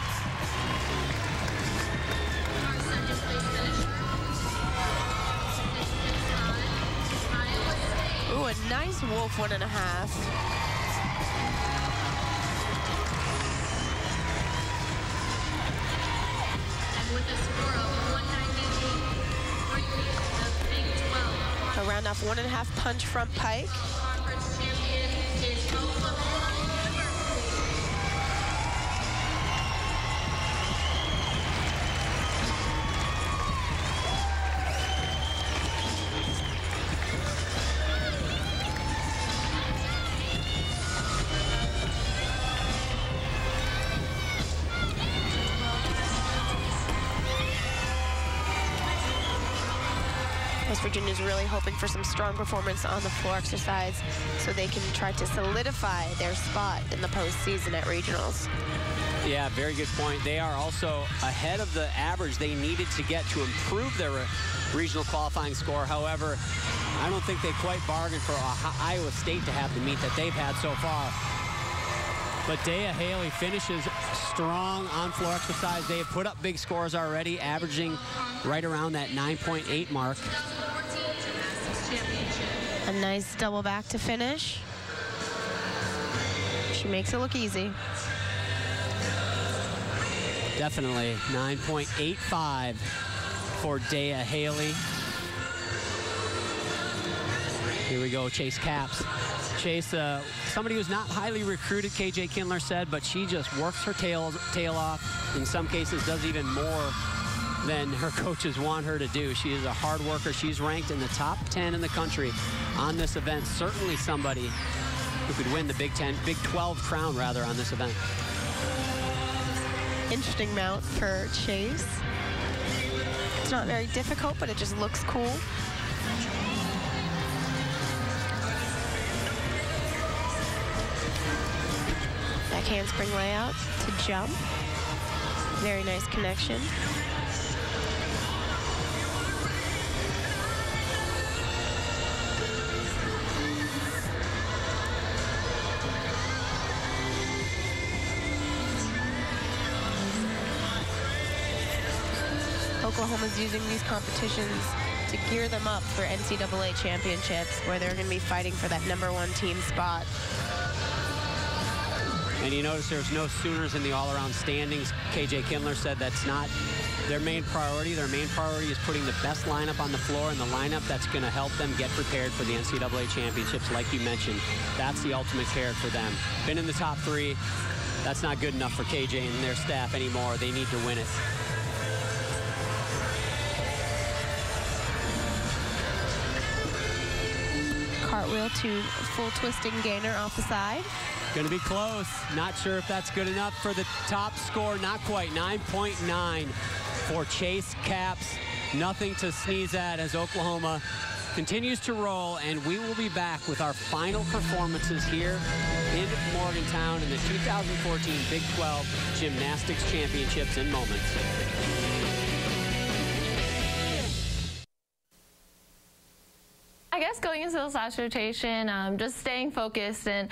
Ooh, a nice wolf 1.5. With a score of 198, the Big 12. A round off 1.5 punch front pike. Conference champion is Oklahoma University. West Virginia's really hoping for some strong performance on the floor exercise so they can try to solidify their spot in the postseason at regionals. Yeah, very good point. They are also ahead of the average they needed to get to improve their regional qualifying score. However, I don't think they quite bargained for Iowa State to have the meet that they've had so far. But Dayah Haley finishes strong on floor exercise. They have put up big scores already, averaging right around that 9.8 mark. A nice double back to finish. She makes it look easy. Definitely 9.85 for Dayah Haley. Here we go, Chayse Caps. Chayse, somebody who's not highly recruited, KJ Kindler said, but she just works her tail off. In some cases, does even more than her coaches want her to do. She is a hard worker. She's ranked in the top 10 in the country on this event. Certainly somebody who could win the Big 12 crown, rather, on this event. Interesting mount for Chayse. It's not very difficult, but it just looks cool. Back handspring layout to jump. Very nice connection. Oklahoma's using these competitions to gear them up for NCAA championships, where they're going to be fighting for that #1 team spot. And you notice there's no Sooners in the all-around standings. KJ Kindler said that's not their main priority. Their main priority is putting the best lineup on the floor, and the lineup that's going to help them get prepared for the NCAA championships, like you mentioned. That's the ultimate care for them. Been in the top 3. That's not good enough for KJ and their staff anymore. They need to win it. Cartwheel to full twisting gainer off the side. Going to be close. Not sure if that's good enough for the top score. Not quite. 9.9 for Chayse Caps. Nothing to sneeze at as Oklahoma continues to roll, and we will be back with our final performances here in Morgantown in the 2014 Big 12 Gymnastics Championships in moments. Hi guess going into this last rotation, just staying focused and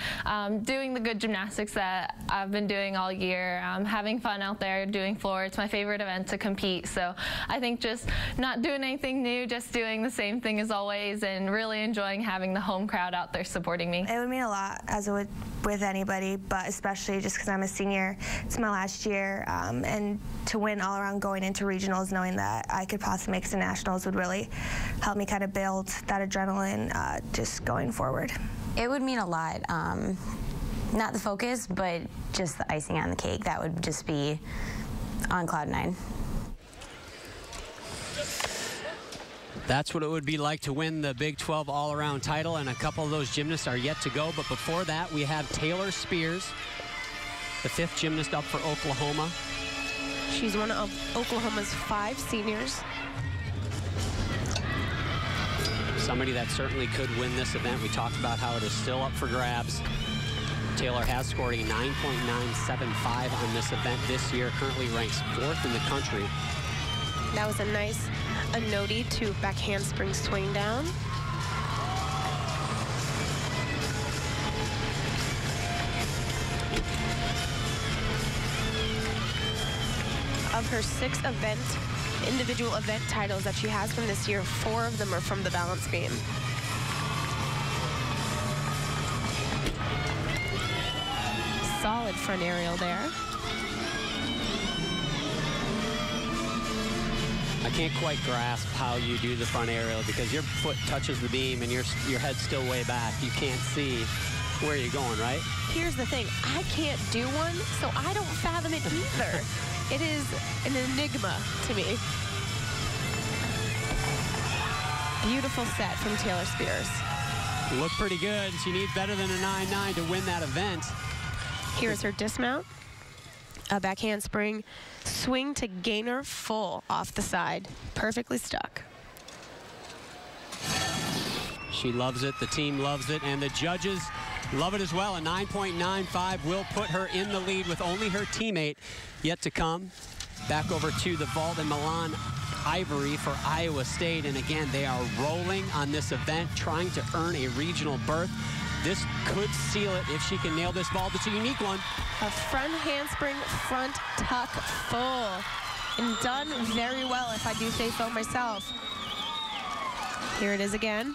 doing the good gymnastics that I've been doing all year, having fun out there doing floor. It's my favorite event to compete, so I think just not doing anything new, just doing the same thing as always, and really enjoying having the home crowd out there supporting me. It would mean a lot, as it would with anybody, but especially just because I'm a senior. It's my last year, and to win all around going into regionals, knowing that I could possibly make it to nationals would really help me kind of build that adrenaline just going forward. It would mean a lot. Not the focus, but just the icing on the cake. That would just be on cloud 9. That's what it would be like to win the Big 12 all-around title, and a couple of those gymnasts are yet to go. But before that, we have Taylor Spears, the 5th gymnast up for Oklahoma. She's one of Oklahoma's 5 seniors. Somebody that certainly could win this event. We talked about how it is still up for grabs. Taylor has scored a 9.975 on this event this year, currently ranks 4th in the country. That was a nice nodie to back handspring swing down. Of her 6 individual event titles that she has from this year, 4 of them are from the balance beam. Solid front aerial there. I can't quite grasp how you do the front aerial because your foot touches the beam and your head's still way back. You can't see where you're going, right? Here's the thing, I can't do one, so I don't fathom it either. It is an enigma to me. Beautiful set from Taylor Spears. Looked pretty good. She needs better than a 9.9 to win that event. Here's her dismount. A back handspring, swing to gainer full off the side. Perfectly stuck. She loves it, the team loves it, and the judges love it as well. A 9.95 will put her in the lead with only her teammate yet to come. Back over to the vault in Milan, Ivory for Iowa State. And again, they are rolling on this event, trying to earn a regional berth. This could seal it if she can nail this vault. It's a unique one. A front handspring, front tuck full. And done very well, if I do say so myself. Here it is again.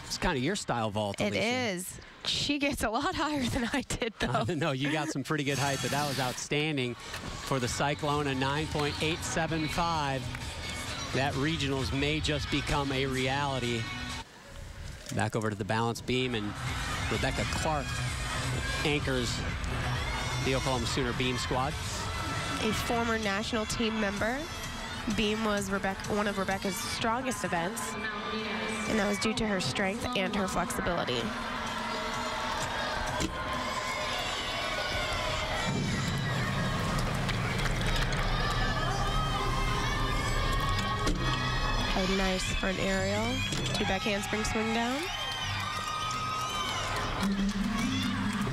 It's kind of your style vault, Alicia. It is. She gets a lot higher than I did, though. No, you got some pretty good height, but that was outstanding for the Cyclone, a 9.875. That regionals may just become a reality. Back over to the balance beam, and Rebecca Clark anchors the Oklahoma Sooner beam squad. A former national team member. Beam was one of Rebecca's strongest events, and that was due to her strength and her flexibility. A nice front aerial, 2 back handspring swing down.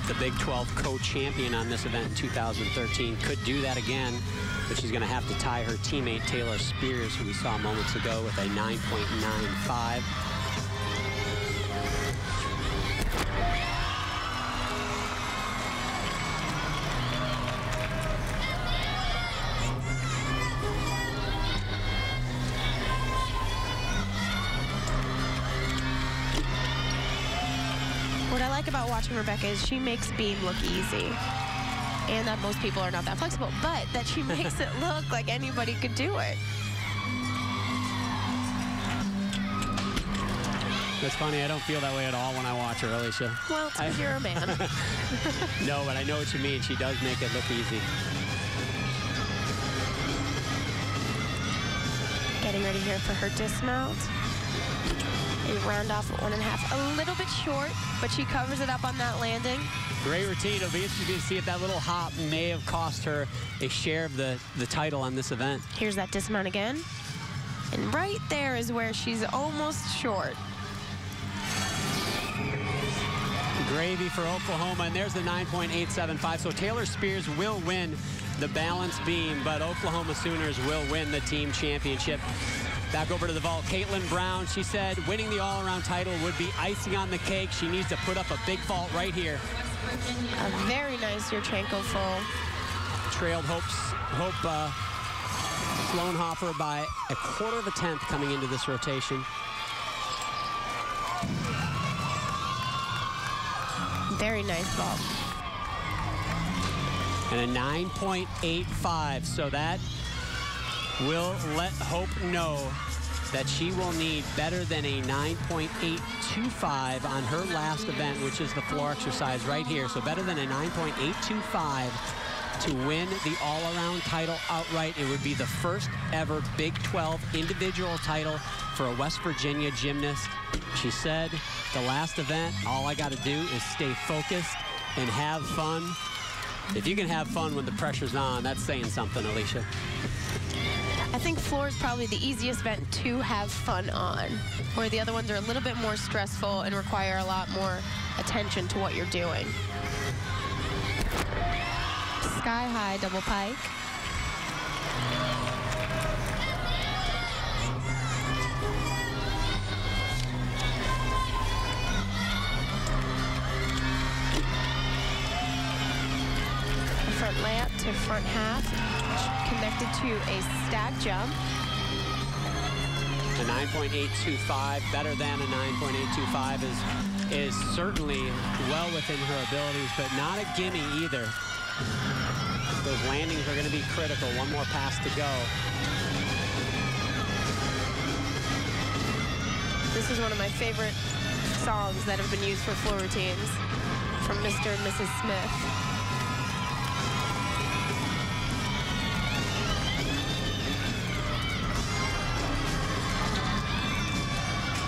The Big 12 co-champion on this event in 2013 could do that again, but she's going to have to tie her teammate Taylor Spears, who we saw moments ago, with a 9.95. What I like about watching Rebecca is she makes beam look easy. And that most people are not that flexible, but that she makes it look like anybody could do it. That's funny, I don't feel that way at all when I watch her, Alicia. Well, it's because you're a man. No, but I know what you mean. She does make it look easy. Getting ready here for her dismount. A round off at 1.5, a little bit short, but she covers it up on that landing. Great routine. It'll be interesting to see if that little hop may have cost her a share of the title on this event. Here's that dismount again. And right there is where she's almost short. Gravy for Oklahoma, and there's the 9.875. So Taylor Spears will win the balance beam, but Oklahoma Sooners will win the team championship. Back over to the vault, Caitlin Brown. She said winning the all-around title would be icing on the cake. She needs to put up a big vault right here. A very nice Yurchenko full. Trailed Hope Sloanhoffer by a quarter of a tenth coming into this rotation. Very nice vault. And a 9.85, so that will let Hope know that she will need better than a 9.825 on her last event, which is the floor exercise right here. So better than a 9.825 to win the all-around title outright. It would be the first ever Big 12 individual title for a West Virginia gymnast. She said, the last event, all I got to do is stay focused and have fun. If you can have fun when the pressure's on, that's saying something, Alicia. I think floor is probably the easiest event to have fun on, where the other ones are a little bit more stressful and require a lot more attention to what you're doing. Sky high double pike. Front layup to front half, connected to a stack jump. A 9.825, better than a 9.825, is certainly well within her abilities, but not a gimme either. Those landings are going to be critical. One more pass to go. This is one of my favorite songs that have been used for floor routines from Mr. and Mrs. Smith.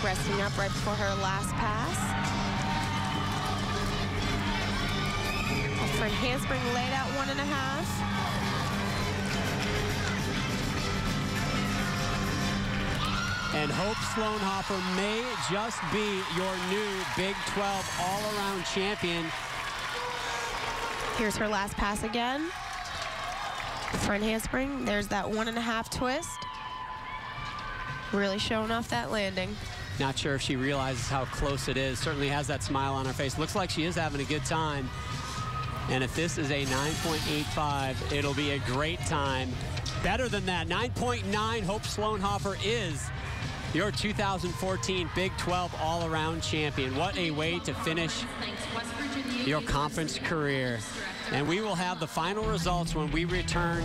Resting up right before her last pass. A front handspring laid out 1.5. And Hope Sloanhoffer may just be your new Big 12 all-around champion. Here's her last pass again. Front handspring, there's that 1.5 twist. Really showing off that landing. Not sure if she realizes how close it is. Certainly has that smile on her face. Looks like she is having a good time. And if this is a 9.85, it'll be a great time. Better than that, 9.9, Hope Sloanhoffer is your 2014 Big 12 all-around champion. What a way to finish your conference career. And we will have the final results when we return.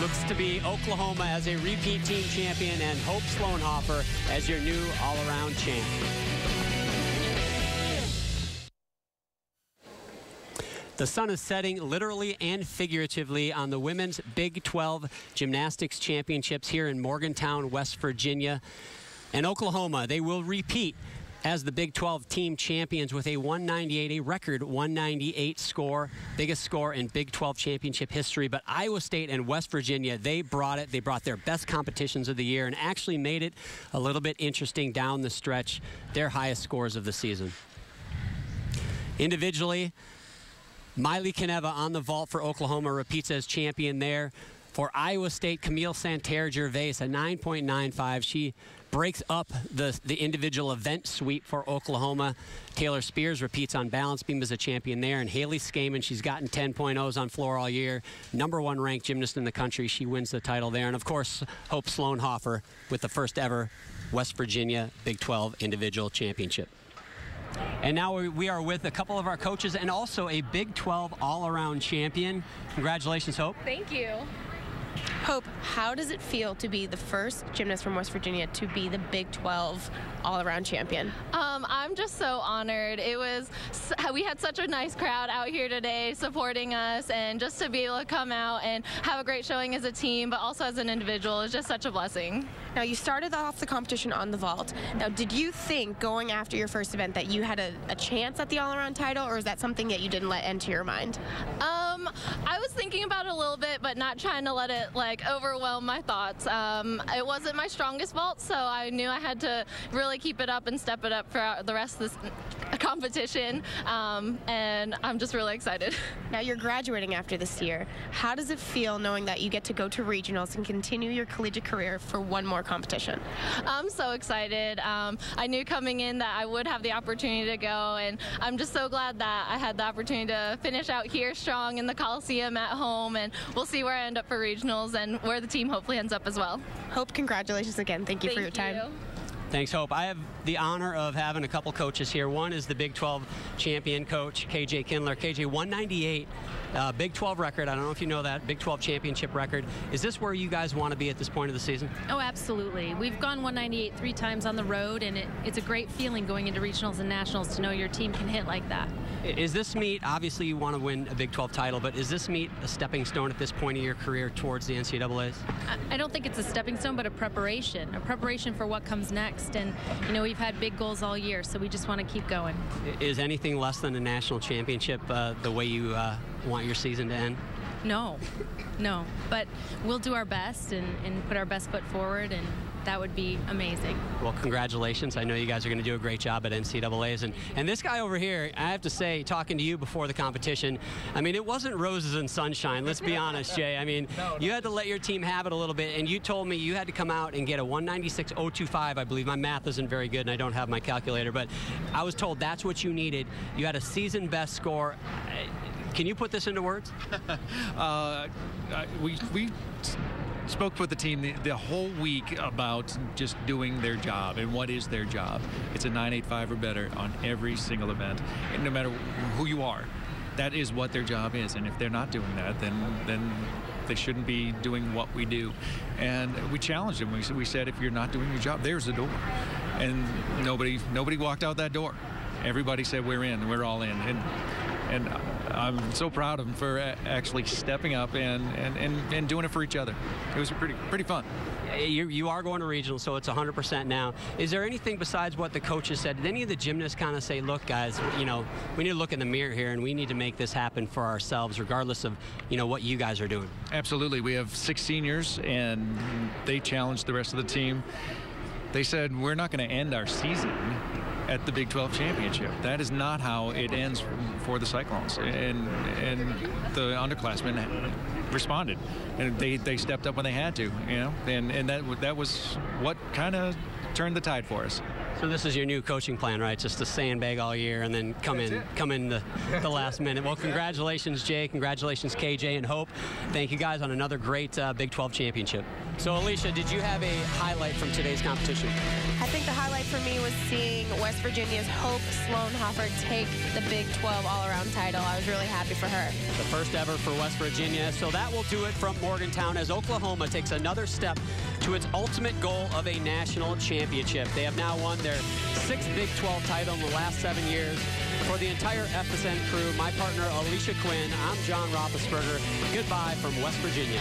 Looks to be Oklahoma as a repeat team champion and Hope Sloanhoffer as your new all-around champion. The sun is setting literally and figuratively on the women's Big 12 Gymnastics Championships here in Morgantown, West Virginia. And Oklahoma, they will repeat as the Big 12 team champions with a 198, a record 198 score, biggest score in Big 12 championship history. But Iowa State and West Virginia, they brought it. They brought their best competitions of the year and actually made it a little bit interesting down the stretch, their highest scores of the season. Individually, Miley Kaneva on the vault for Oklahoma repeats as champion there. For Iowa State, Camille Santerre-Gervais, a 9.95. She breaks up the individual event sweep for Oklahoma. Taylor Spears repeats on balance beam as a champion there. And Haley Scaman, she's gotten 10.0s on floor all year. #1 ranked gymnast in the country. She wins the title there. And, of course, Hope Sloanhoffer with the first ever West Virginia Big 12 individual championship. And now we are with a couple of our coaches and also a Big 12 all-around champion. Congratulations, Hope. Thank you. Hope, how does it feel to be the first gymnast from West Virginia to be the Big 12 all-around champion? I'm just so honored. We had such a nice crowd out here today supporting us, and just to be able to come out and have a great showing as a team, but also as an individual, is just such a blessing. Now, you started off the competition on the vault. Now, did you think going after your first event that you had a chance at the all-around title, or is that something that you didn't let enter your mind? I was thinking about it a little bit, but not trying to let it overwhelm my thoughts. It wasn't my strongest vault, so I knew I had to really keep it up and step it up for the rest of this competition, and I'm just really excited. Now you're graduating after this year. How does it feel knowing that you get to go to regionals and continue your collegiate career for one more competition? I'm so excited. I knew coming in that I would have the opportunity to go, and I'm just so glad that I had the opportunity to finish out here strong in the Coliseum at home, and we'll see where I end up for regionals and where the team hopefully ends up as well. Hope, congratulations again. Thank you for your time. Thanks, Hope. I have the honor of having a couple coaches here. One is the Big 12 champion coach, KJ Kindler. KJ, 198 Big 12 record. I don't know if you know that, Big 12 championship record. Is this where you guys want to be at this point of the season? Oh, absolutely. We've gone 198 3 times on the road, and it's a great feeling going into regionals and nationals to know your team can hit like that. Is this meet, obviously you want to win a Big 12 title, but is this meet a stepping stone at this point of your career towards the NCAAs? I don't think it's a stepping stone, but a preparation for what comes next. And, you know, we've had big goals all year, so we just want to keep going. Is anything less than a national championship the way you want your season to end? No, but we'll do our best and put our best foot forward, and that would be amazing. Well, congratulations. I know you guys are going to do a great job at NCAAs. And this guy over here, I have to say, talking to you before the competition, I mean, it wasn't roses and sunshine. Let's be honest, Jay. I mean, you had to let your team have it a little bit, and you told me you had to come out and get a 196.025, I believe. My math isn't very good, and I don't have my calculator, but I was told that's what you needed. You had a season best score. Can you put this into words? We spoke with the team the whole week about just doing their job and what is their job. It's a 985 or better on every single event, and no matter who you are, that is what their job is. And if they're not doing that, then they shouldn't be doing what we do. And we challenged them. We said, if you're not doing your job, there's the door. And nobody walked out that door. Everybody said, we're in, we're all in. And I'm so proud of them for actually stepping up and doing it for each other. It was pretty fun. You are going to regional, so it's 100% now. Is there anything besides what the coaches said? Did any of the gymnasts kind of say, look, guys, you know, we need to look in the mirror here, and we need to make this happen for ourselves, regardless of, you know, what you guys are doing? Absolutely. We have 6 seniors, and they challenged the rest of the team. They said, we're not going to end our season at the Big 12 championship. That is not how it ends for the Cyclones. And the underclassmen responded, and they stepped up when they had to, you know, and that was what kind of turned the tide for us. So this is your new coaching plan, right? Just to sandbag all year and then come in the last minute. Well, congratulations, Jay. Congratulations, KJ and Hope. Thank you guys on another great Big 12 championship. So, Alicia, did you have a highlight from today's competition? I think the highlight for me was seeing West Virginia's Hope Sloanhoffer take the Big 12 all-around title. I was really happy for her. The first ever for West Virginia. So that will do it from Morgantown as Oklahoma takes another step to its ultimate goal of a national championship. They have now won their 6th Big 12 title in the last 7 years. For the entire FSN crew, my partner Alicia Quinn, I'm John Roethlisberger. Goodbye from West Virginia.